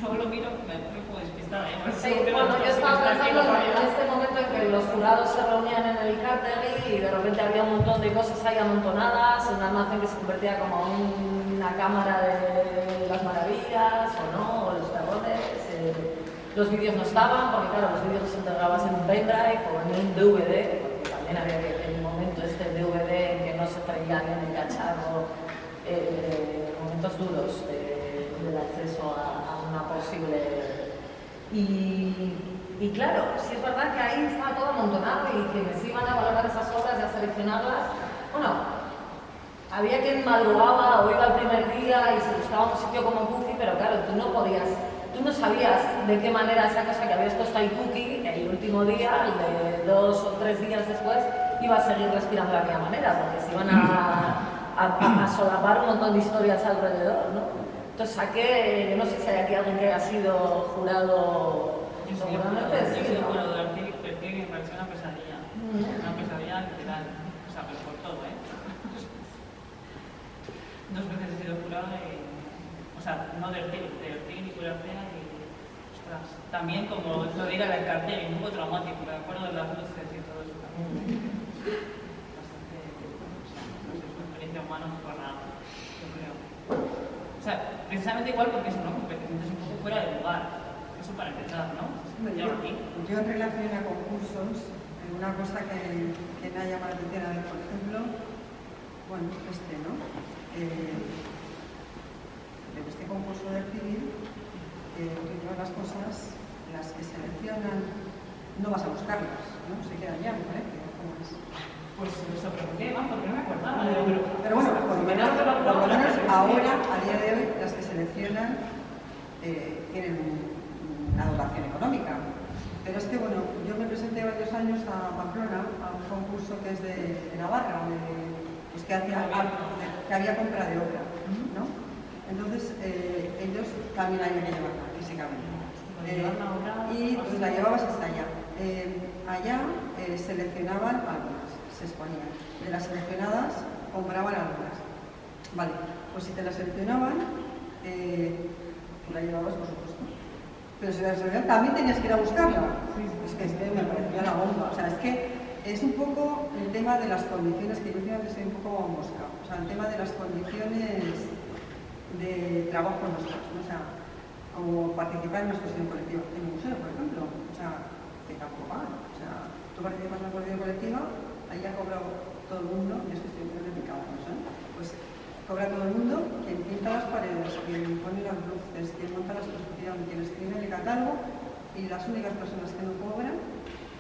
Luego lo miro, me puedo despistar. Sí, bueno, yo estaba pensando en este momento en que los jurados se reunían en el Carter y de repente había un montón de cosas ahí amontonadas, un almacén que se convertía como una cámara de las maravillas, o no, o los terrores. Los vídeos no estaban, porque claro, los vídeos los integrabas en un pendrive o en un DVD, porque también había que, en el momento este DVD en que no se traía bien el cacharro, momentos duros del acceso a una posible... Y claro, sí es verdad que ahí estaba todo amontonado y quienes iban a valorar esas obras y a seleccionarlas, bueno, había quien madrugaba o iba el primer día y se buscaba un sitio como Cookie, pero claro, tú no sabías de qué manera esa cosa que habías puesto ahí Cookie, el último día, el de 2 o 3 días después, iba a seguir respirando de aquella manera, porque se iban a solapar un montón de historias alrededor, ¿no? Entonces saqué, yo no sé si hay aquí alguien que haya sido jurado, seguramente sí, yo soy ¿no? jurado de Artíric, pero que me pareció una pesadilla. Una pesadilla literal, o sea, pues por todo, ¿eh? 2 veces he sido jurada y... O sea, no de Artíric, y Curacea y... Ostras, también como lo de ir al cartel, un poco traumático, me acuerdo de las luces y todo eso también. Bastante... O sea, no sé, es una experiencia humana muy rara, yo creo. O sea, precisamente igual porque es, ¿no? Porque te sientes un poco fuera de lugar. Eso para empezar, ¿no? Yo en relación a concursos, una cosa que me ha llamado la atención, a ver, por ejemplo, bueno, ¿no? En este concurso del civil, todas las cosas, las que seleccionan, no vas a buscarlas, ¿no? Se quedan ya, me parece. ¿Cómo es? Pues eso pregunté, ¿no? Porque no me acordaba. Pero bueno, por lo menos ahora, a día de hoy, las que seleccionan tienen una dotación económica. Pero es que, bueno, yo me presenté varios años a Pamplona, a un concurso que es de Navarra, pues que había compra de obra, ¿no? Entonces, ellos también habían que llevarla físicamente. Y pues la llevabas hasta allá. Allá seleccionaban algunas, se exponían. De las seleccionadas, compraban algunas. Vale, pues si te las seleccionaban, tú la llevabas, por supuesto. Pero si la seleccionaban, también tenías que ir a buscarla. Es que me parecía la bomba. O sea, es que es un poco el tema de las condiciones, que yo últimamente soy un poco mosca. O sea, el tema de las condiciones de trabajo nuestras, ¿no? O sea, como participar en una exposición colectiva en un museo, por ejemplo. O sea, que tampoco pagan. O sea, tú participas en una exposición colectiva, ahí ha cobrado todo el mundo, y es que estoy muy dedicada, ¿no? Pues cobra todo el mundo, quien pinta las paredes, quien pone las luces, quien monta la exposición, quien escribe el catálogo, y las únicas personas que no cobran,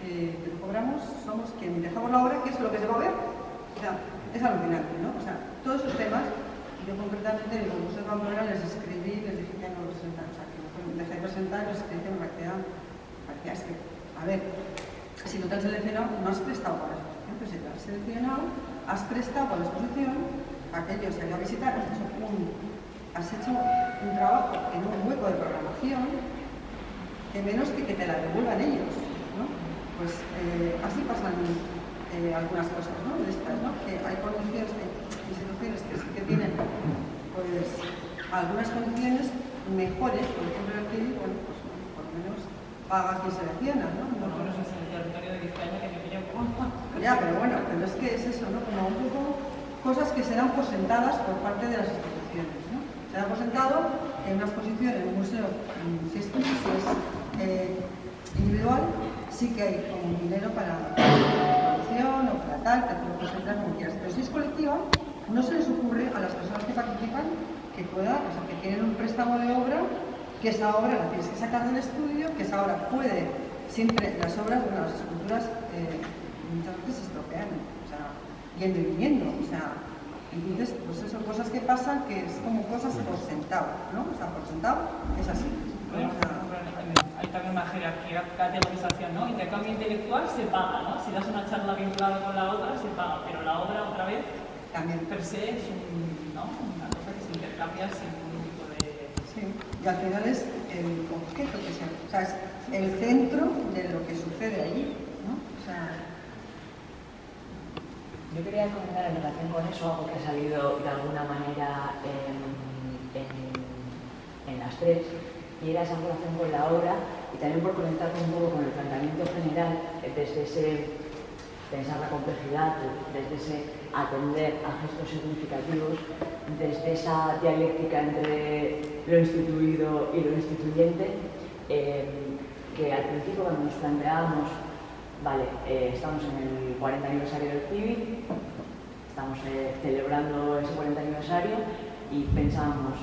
que no cobramos, somos quien dejamos la obra, que es lo que se va a ver. O sea, es alucinante, ¿no? O sea, todos esos temas, yo concretamente en el concurso de Pamplona les escribí, les dije que no presentar, o sea, que no dejé de presentar, les escribí que me parecía, es que, a ver, si no te has seleccionado, no has prestado para la exposición, pero si te has seleccionado, has prestado para la exposición, aquellos que han ido a visitar, has hecho un trabajo en un hueco de programación, que menos que te la devuelvan ellos, ¿no? Pues así pasan algunas cosas, ¿no? De estas, ¿no? Que hay condiciones, instituciones que sí que tienen, pues, algunas condiciones mejores, por ejemplo, el civil, bueno, pues por lo menos paga quien selecciona, ¿no? Por lo menos es el territorio de Vizcaya que me pilla un poco. Ya, pero bueno, pero es que es eso, ¿no? Como un poco cosas que se dan por sentadas por parte de las instituciones, ¿no? Se da por sentado en una exposición en un museo, si es individual, sí que hay como dinero para producción o para tal, te puedo presentar como quieras. Pero si es colectiva, no se les ocurre a las personas que participan que pueda, o sea, que tienen un préstamo de obra, que esa obra la tienes que sacar del estudio, que esa obra puede, siempre las obras, bueno, las esculturas muchas veces se estropean, o sea, yendo y viniendo, o sea, entonces, pues eso son cosas que pasan, que es como cosas por sentado, ¿no? O sea, por sentado es así. Bueno, hay también una jerarquía, categorización, ¿no? Intercambio intelectual se paga, ¿no? Si das una charla vinculada con la otra, se paga, pero la obra, otra vez, También. per se es una cosa que se intercambia sin ningún tipo de... Sí, y al final es el objeto que se... O sea, es el centro de lo que sucede allí, ¿no? O sea... Yo quería comentar en relación con eso algo que ha salido de alguna manera en las tres, y era esa relación con la obra, y también por conectarme un poco con el planteamiento general, desde ese pensar la complejidad, desde ese atender a gestos significativos, desde esa dialéctica entre lo instituido y lo instituyente, que al principio cuando nos planteábamos, vale, estamos en el 40 aniversario del CIVIC, estamos celebrando ese 40 aniversario y pensábamos,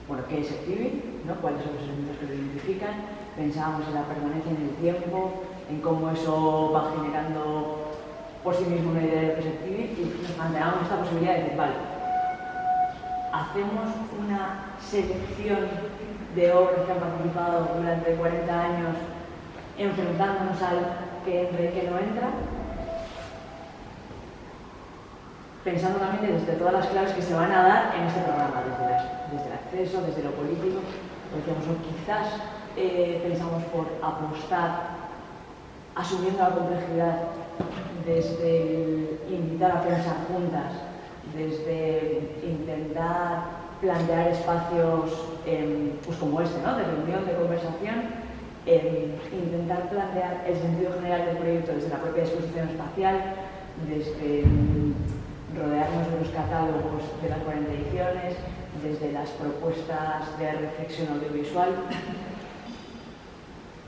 bueno, ¿qué es el CIVIC? ¿No? ¿Cuáles son los elementos que lo identifican? Pensábamos en la permanencia en el tiempo, en cómo eso va generando por sí mismo una idea de lo que es el CIVIC, y nos planteábamos esta posibilidad de decir, vale, hacemos una selección de obras que han participado durante 40 años enfrentándonos al que entra y que no entra, pensando también desde todas las claves que se van a dar en este programa, desde el acceso, desde lo político, decíamos, o quizás pensamos por apostar, asumiendo la complejidad, desde el invitar a pensar juntas, desde intentar plantear espacios pues como este, ¿no? De reunión, de conversación, intentar plantear el sentido general del proyecto desde la propia disposición espacial, desde rodearnos de los catálogos de las 40 ediciones, desde las propuestas de reflexión audiovisual,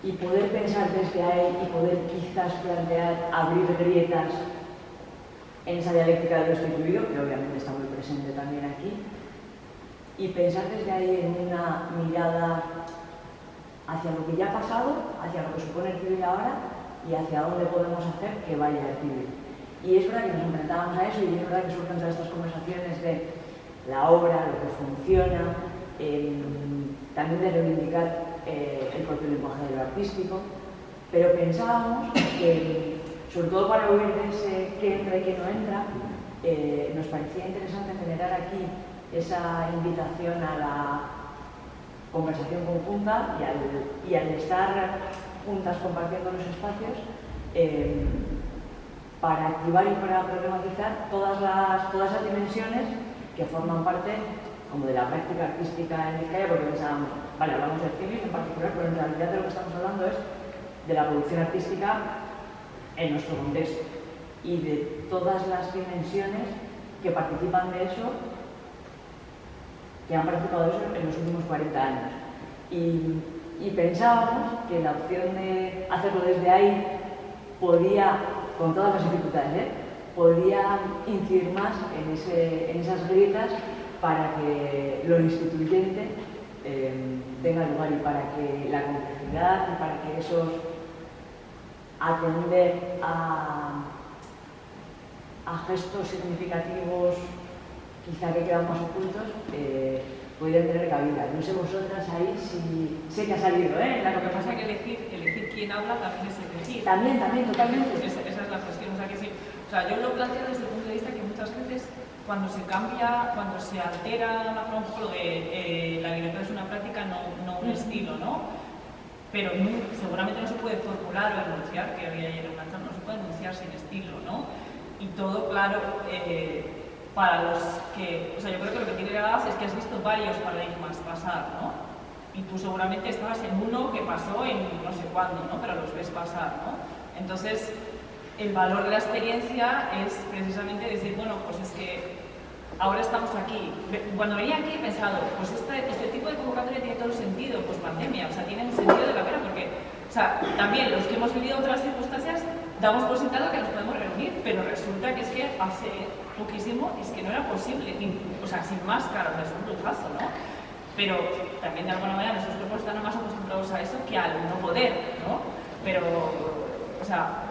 y poder pensar desde ahí y poder quizás plantear, abrir grietas en esa dialéctica de lo instituido, que obviamente está muy presente también aquí, y pensar desde ahí en una mirada hacia lo que ya ha pasado, hacia lo que supone el CIVIC ahora y hacia dónde podemos hacer que vaya el CIVIC. Y es verdad que nos enfrentábamos a eso, y es verdad que surgen todas estas conversaciones de la obra, lo que funciona, también de reivindicar el propio lenguaje de lo artístico, pero pensábamos que, sobre todo para huir de ese que entra y que no entra, nos parecía interesante generar aquí esa invitación a la conversación conjunta y al estar juntas compartiendo los espacios, para activar y para problematizar todas esas dimensiones que forman parte como de la práctica artística en Vizcaya, porque pensábamos, vale, hablamos del CIVIC en particular, pero en realidad de lo que estamos hablando es de la producción artística en nuestro contexto y de todas las dimensiones que participan de eso, que han participado de eso en los últimos 40 años. Y pensábamos que la opción de hacerlo desde ahí podía, con todas las dificultades, podía incidir más en esas grietas para que lo instituyente tenga lugar, y para que la complejidad y para que esos atender a gestos significativos quizá que quedan más ocultos pudieran tener cabida. No sé vosotras ahí si sé que ha salido, Lo que pasa es que elegir quién habla también es elegir. También, totalmente. Esa es la cuestión. O sea, que sí. O sea, yo lo planteo desde el punto de vista que muchas veces cuando se cambia, cuando se altera una forma, un poco de la libertad es una práctica, no un estilo, ¿no? Pero seguramente no se puede formular o enunciar, que había ayer en una charla, no se puede enunciar sin estilo, ¿no? Y todo, claro, para los que, o sea, yo creo que lo que tiene la base es que has visto varios paradigmas pasar, ¿no? Y tú seguramente estabas en uno que pasó en no sé cuándo, ¿no? Pero los ves pasar, ¿no? Entonces, el valor de la experiencia es precisamente decir, bueno, pues es que ahora estamos aquí. Cuando venía aquí he pensado, pues este tipo de convocatoria tiene todo el sentido, pues pandemia, o sea, tiene un sentido de la pena, porque, o sea, también los que hemos vivido otras circunstancias damos por sentado que nos podemos reunir, pero resulta que es que hace poquísimo es que no era posible, o sea, sin máscara, es un lujazo, ¿no? Pero también de alguna manera nuestros cuerpos están más acostumbrados a eso que al no poder, ¿no? Pero, o sea,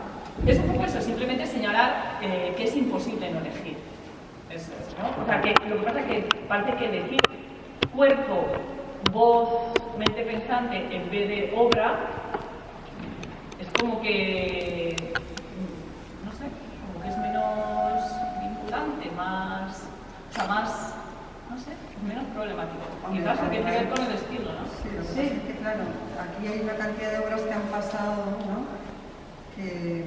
es un poco eso, simplemente señalar que es imposible no elegir. Eso es, ¿no? O sea, que lo que pasa es que parece que elegir cuerpo, voz, mente pensante en vez de obra es como que, no sé, como que es menos vinculante, más, o sea, más, no sé, menos problemático. Quizás porque tiene que ver con el estilo, ¿no? Sí, lo que pasa es que, claro, aquí hay una cantidad de obras que han pasado, ¿no? Que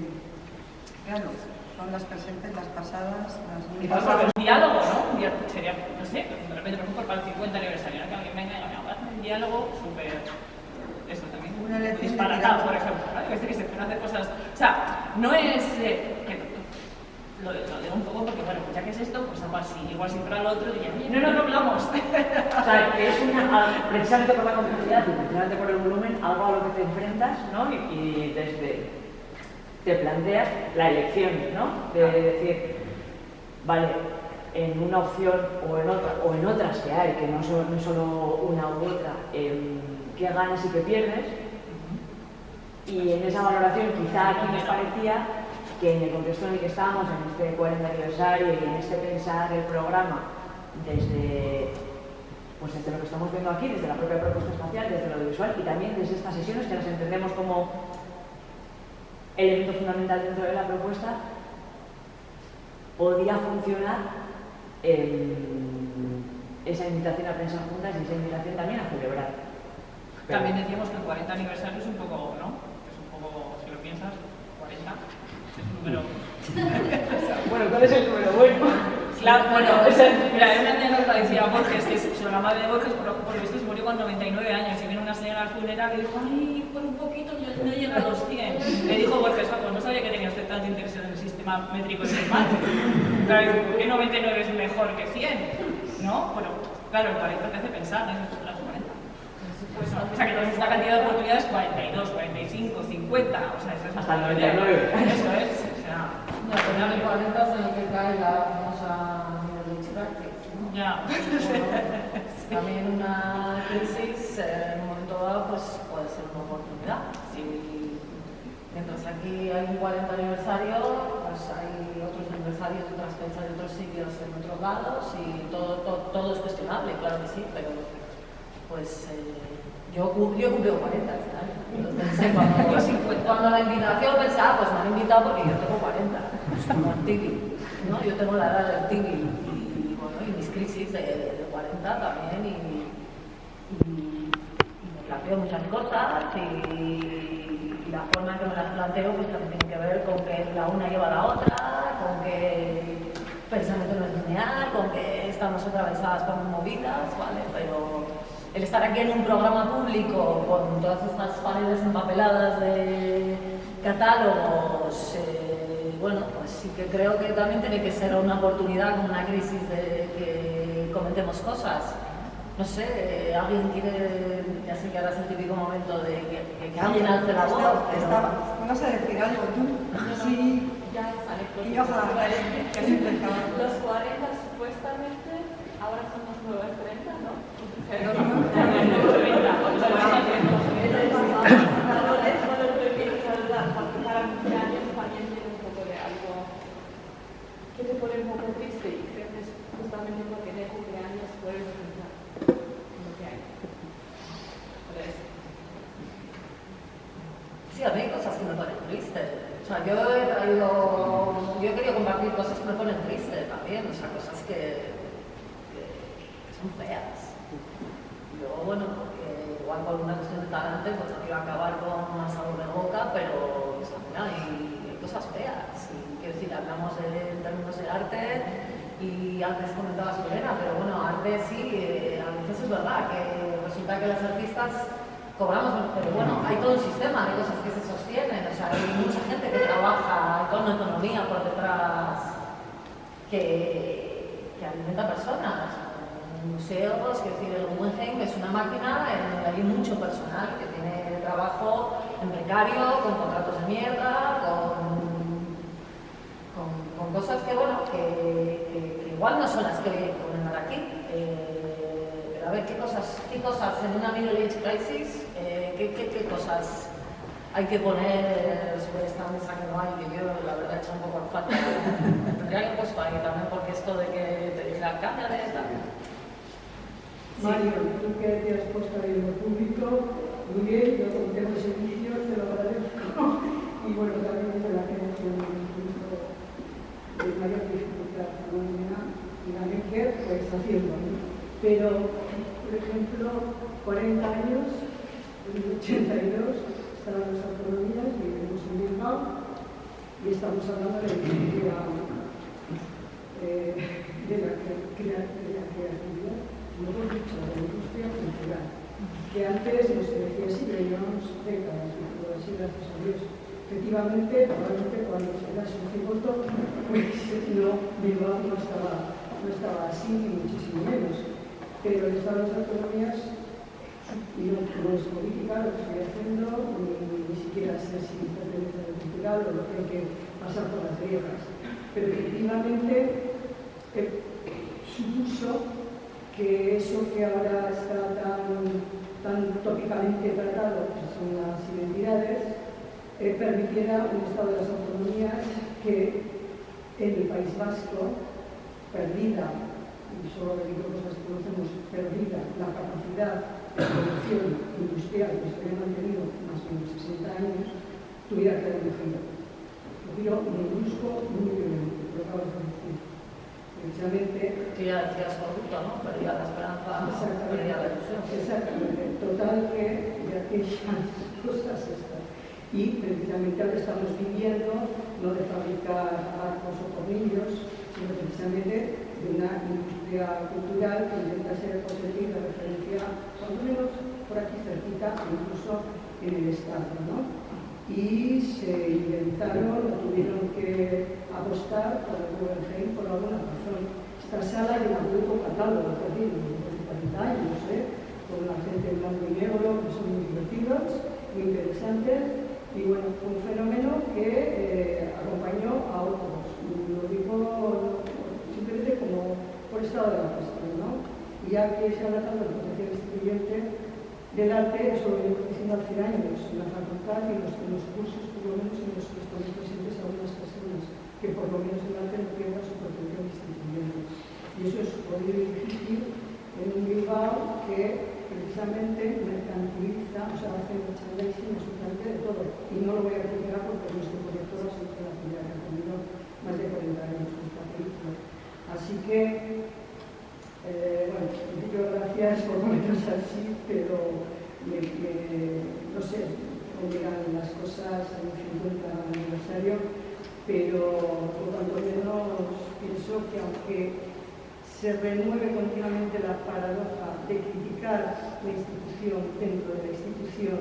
Claro, son las presentes, las pasadas, las Quizás nuevas. un diálogo, ¿no? Un día sería, no sé, de repente, por ejemplo, para el 50 aniversario, ¿no? Que alguien venga y diga, voy a hacer un diálogo súper... Eso también. Una lección de disparatado, mirada. por ejemplo, ¿no? Hay veces que se pueden hacer cosas... O sea, no es... lo digo un poco porque, bueno, ya que es esto, pues algo así. Igual si fuera lo otro, diría, oye, no hablamos. O sea, que es precisamente por la complejidad y precisamente por el volumen, algo a lo que te enfrentas, ¿no? Y desde... te planteas la elección, ¿no? De decir, vale, en una opción o en otras que hay, que no es solo una u otra, qué ganas y qué pierdes. Y en esa valoración quizá aquí nos parecía que en el contexto en el que estábamos, en este 40 aniversario y en este pensar el programa desde lo que estamos viendo aquí, desde la propia propuesta espacial, desde lo audiovisual y también desde estas sesiones que las entendemos como elemento fundamental dentro de la propuesta, podía funcionar esa invitación a pensar juntas y esa invitación también a celebrar. También decíamos que el 40 aniversario es un poco, ¿no? Es un poco, si lo piensas, 40 es un número... Bueno, ¿cuál es el número bueno? Claro, bueno, mira, hay una anécdota que decía Borges, que es la madre de Borges, por lo visto se murió con 99 años y vino una señora al funeral que dijo, ay, por un poquito yo no llega a los 100. Le dijo Borges, pues no sabía que tenía usted tanto interés en el sistema métrico decimal. Claro, ¿por qué 99 es mejor que 100? ¿No? Bueno, claro, el 40 te hace pensar, ¿no? Las 40. Pues, o sea, que tenemos una cantidad de oportunidades 42, 45, 50, o sea, eso es hasta el 99. Eso es, o sea... No, pero en el 40 es en el que cae la famosa Middle Crisis, ¿no? Ya. Bueno, también una crisis en un momento dado pues, puede ser una oportunidad. Si mientras aquí hay un 40 aniversario, pues hay otros aniversarios de otras fechas de otros sitios en otros lados y todo es cuestionable, claro que sí, pero pues yo he cumplido 40 este año. Entonces, cuando la invitación pensaba, pues me han invitado porque yo tengo 40. Como el Tibi, ¿no? Yo tengo la edad del Tibi y bueno, y mis crisis de 40 también y me planteo muchas cosas y la forma en que me las planteo pues también tiene que ver con que la una lleva a la otra, con que el pensamiento no es lineal, con que estamos atravesadas por movidas, ¿vale? Pero el estar aquí en un programa público con todas estas paredes empapeladas de catálogos, bueno, pues sí que creo que también tiene que ser una oportunidad, como una crisis de que comentemos cosas. No sé, alguien quiere, ya sé que ahora es el típico momento de que alguien alce la voz. ¿Vas a decir algo tú? Sí, ya sale. y yo que se intentaba. Los 40 supuestamente ahora son los nuevos 30, ¿no? Pero no. Para cumpleaños también tiene un poco de algo que te pone un poco triste y creo que es justamente porque de cumpleaños puedes pensar en lo que hay. Sí, a mí hay cosas que me ponen triste. O sea, yo he querido compartir cosas que me ponen triste también, o sea, cosas que son feas. Luego, bueno, porque igual por una cuestión de talante, pues no quiero acabar con más sabor de boca, pero también hay cosas feas. Y quiero decir, hablamos en términos de arte y antes comentaba Lorena, pero bueno, arte sí, a veces es verdad que resulta que las artistas cobramos, pero bueno, hay todo un sistema de cosas que se sostienen, o sea, hay mucha gente que trabaja con una economía por detrás que alimenta personas. Museos, que decir, el Guggenheim es una máquina en donde hay mucho personal que tiene trabajo en precario, con contratos de mierda, con cosas que, bueno, que igual no son las que voy a comentar aquí. Pero a ver, ¿qué cosas en una Middle Age Crisis, qué cosas hay que poner sobre esta mesa que no hay, que yo la verdad he hecho un poco en falta? Tendría que haber puesto ahí también, porque esto de que te dijera, cámbiale, tal. Mario, tú que te has puesto ahí en lo público, muy bien, yo como tengo servicios te lo agradezco y bueno, también es la que hemos tenido un punto de mayor dificultad y también que pues haciendo, ¿no? Pero, por ejemplo, 40 años, en el 82, estaban las autonomías, vivimos en Bilbao y estamos hablando de la creatividad, mejor dicho, de la industria cultural, que antes no se decía así, pero llevamos décadas, pero así gracias a Dios. Efectivamente, probablemente cuando se da su cigoto, pues no, Bilbao no estaba así, ni muchísimo menos. Pero el Estado de las Autonomías, y no es política, lo que estoy haciendo, ni siquiera sé si pertenece a lo cultural o lo que hay que pasar por las griegas. Pero efectivamente supuso que eso que ahora está tan tópicamente tratado, que son las identidades, permitiera un Estado de las Autonomías que en el País Vasco, perdida, y solo le digo cosas que conocemos, perdida la capacidad de producción industrial que se había mantenido más o menos 60 años, tuviera que haber un giro brusco, muy violento, lo acabo de decir. Precisamente. Que ya decías corrupto, ¿no? Perdía la esperanza, perdía la ilusión. Exactamente. Total que de aquellas cosas estas. Y precisamente ahora estamos viviendo no de fabricar arcos o tornillos, sino precisamente de una industria cultural que intenta ser positiva de referencia, por lo menos por aquí cerquita, incluso en el Estado, ¿no? Y se inventaron, tuvieron que apostar por el Guggenheim por alguna razón. Esta sala lleva muy poco catálogo, de 40 años, con la gente en blanco y negro, que son muy divertidos, muy interesantes, y bueno, fue un fenómeno que acompañó a otros. Lo digo simplemente como por estado de la cuestión, ¿no? Y ya que se habla tanto de protección instituyente del arte, eso lo llevo diciendo hace años en la facultad y en los cursos, por lo menos en los que estamos presentes algunas personas, que por lo menos el arte no pierda su protección instituyente. Y eso es jodido y difícil en un Bilbao que precisamente mercantiliza, o sea, hace merchandising absolutamente de todo. Y no lo voy a criticar porque nuestro director ha sido la primera que ha tenido más de 40 años con esta película. Así que, bueno, en principio gracias por momentos así, pero no sé cómo llegan las cosas en el 50 aniversario, pero por tanto menos pienso que aunque se renueve continuamente la paradoja de criticar la institución dentro de la institución,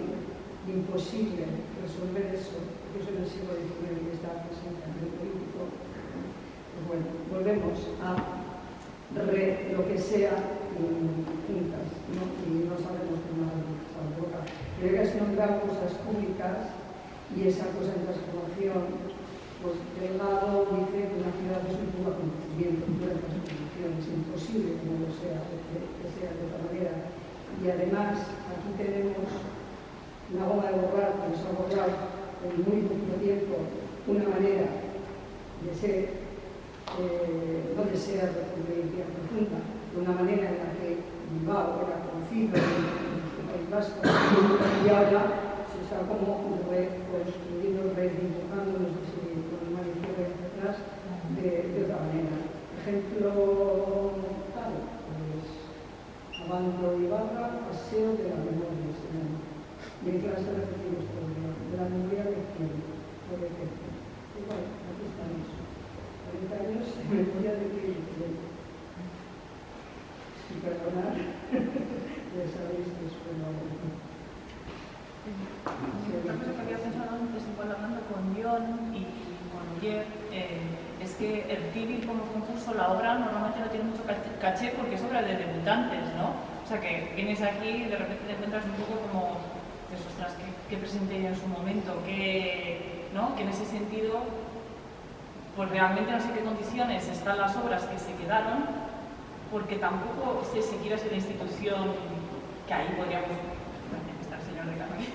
imposible resolver eso, porque eso en el siglo XIX está presente en el político, pues bueno, volvemos a lo que sea juntas, ¿no? Y no sabemos qué más nos boca. Creo que has nombrado cosas públicas y esa cosa de transformación, pues Delgado dice que una ciudad es un puro acontecimiento, pura transformación, es imposible que no lo sea, que sea de otra manera. Y además, aquí tenemos una goma de borrar que nos ha borrado en muy poquito tiempo una manera de ser, no de ser de profunda, de una manera en la que Bilbao era conocido en el País Vasco y ahora se está como reconstruyendo, redibujando, no sé si con el manifiesto detrás, de otra manera. Ejemplo, claro, pues Abando y Barra, Paseo de la Memoria, se llama. Y en clase repetimos todo el día, de la memoria de quién, por ejemplo. Y bueno, aquí estamos. 40 años en memoria de quién. Y perdonar, ya sabéis que es fenómeno. Otra cosa que había pensado antes, igual hablando con John y con Jer, es que el civil como concurso, la obra normalmente no tiene mucho caché porque es obra de debutantes, ¿no? O sea que vienes aquí y de repente te encuentras un poco como, pues, ostras, ¿qué presenté yo en su momento? ¿No? Que en ese sentido, pues realmente no sé qué condiciones están las obras que se quedaron, porque tampoco sé siquiera si la institución, que ahí podríamos, está el señor de Canoy,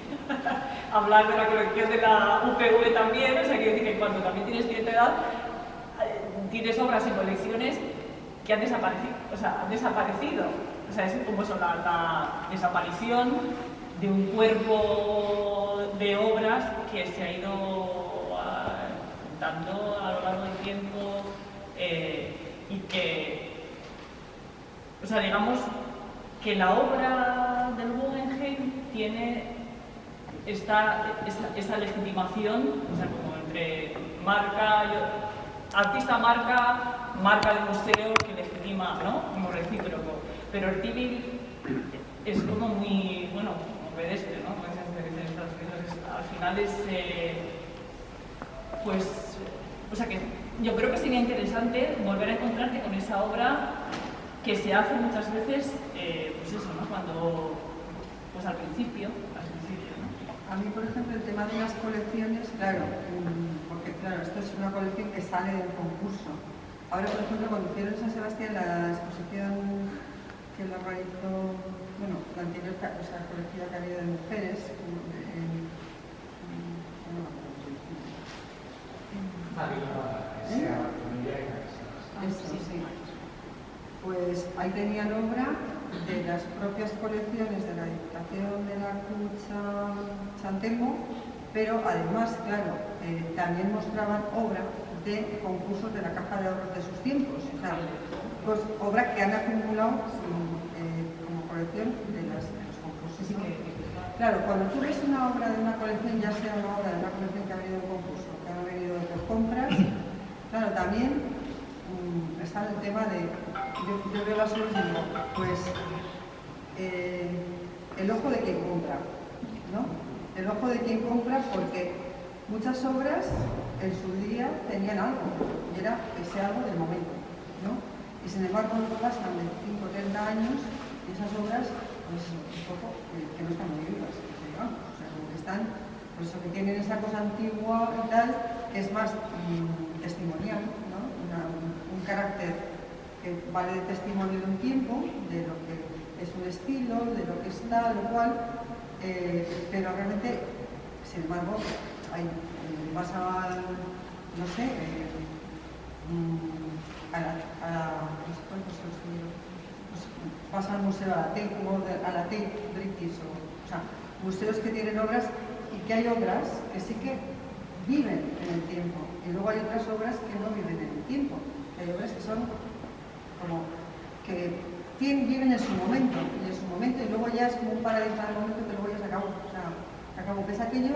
hablar de la colección de la UPV también, o sea, quiero decir que cuando también tienes cierta edad, tienes obras y colecciones que han desaparecido, o sea, es como eso, la desaparición de un cuerpo de obras que se ha ido dando a lo largo del tiempo y que, o sea, digamos que la obra del Guggenheim tiene esta legitimación, o sea, como entre marca, artista marca de museo que legitima, ¿no? Como recíproco. Pero el Tíbil es como muy, bueno, como pedestre, ¿no? Como se dice en Estados Unidos, al final es, pues, o sea que yo creo que sería interesante volver a encontrarte con esa obra que se hace muchas veces, pues eso, ¿no? Cuando, pues al principio, ¿no? A mí, por ejemplo, el tema de las colecciones, claro, porque claro, esto es una colección que sale del concurso. Ahora, por ejemplo, cuando hicieron en San Sebastián la exposición que lo organizó, bueno, la anterior, o sea, colectiva que ha habido de mujeres, pues ahí tenían obra de las propias colecciones de la Diputación de la Cruz San Telmo, pero además, claro, también mostraban obra de concursos de la Caja de Ahorros de sus tiempos, o sea, pues obra que han acumulado como colección de los concursos. ¿No? Claro, cuando tú ves una obra de una colección, ya sea una obra de una colección que ha venido de un concurso, que ha venido de tus compras, claro, también está el tema de, yo veo las obras y digo, pues el ojo de quien compra, ¿no? El ojo de quien compra, porque muchas obras en su día tenían algo, y era ese algo del momento, ¿no? Y sin embargo, pasan 25 o 30 años y esas obras, pues un poco, que no están muy vivas, digamos, o sea, como que están, pues eso, que tienen esa cosa antigua y tal, que es más testimonial, ¿no? Un carácter que vale de testimonio de un tiempo, de lo que es un estilo, de lo que está, lo cual, pero realmente, sin embargo, vas a, no sé, vas al museo, a la Tate British, o sea, museos que tienen obras y que hay obras que sí que viven en el tiempo, y luego hay otras obras que no viven en el tiempo, hay obras que son como que viven en su momento, y luego ya es como un paradigma del momento que luego ya se acabó, o sea, se acabó, que es aquello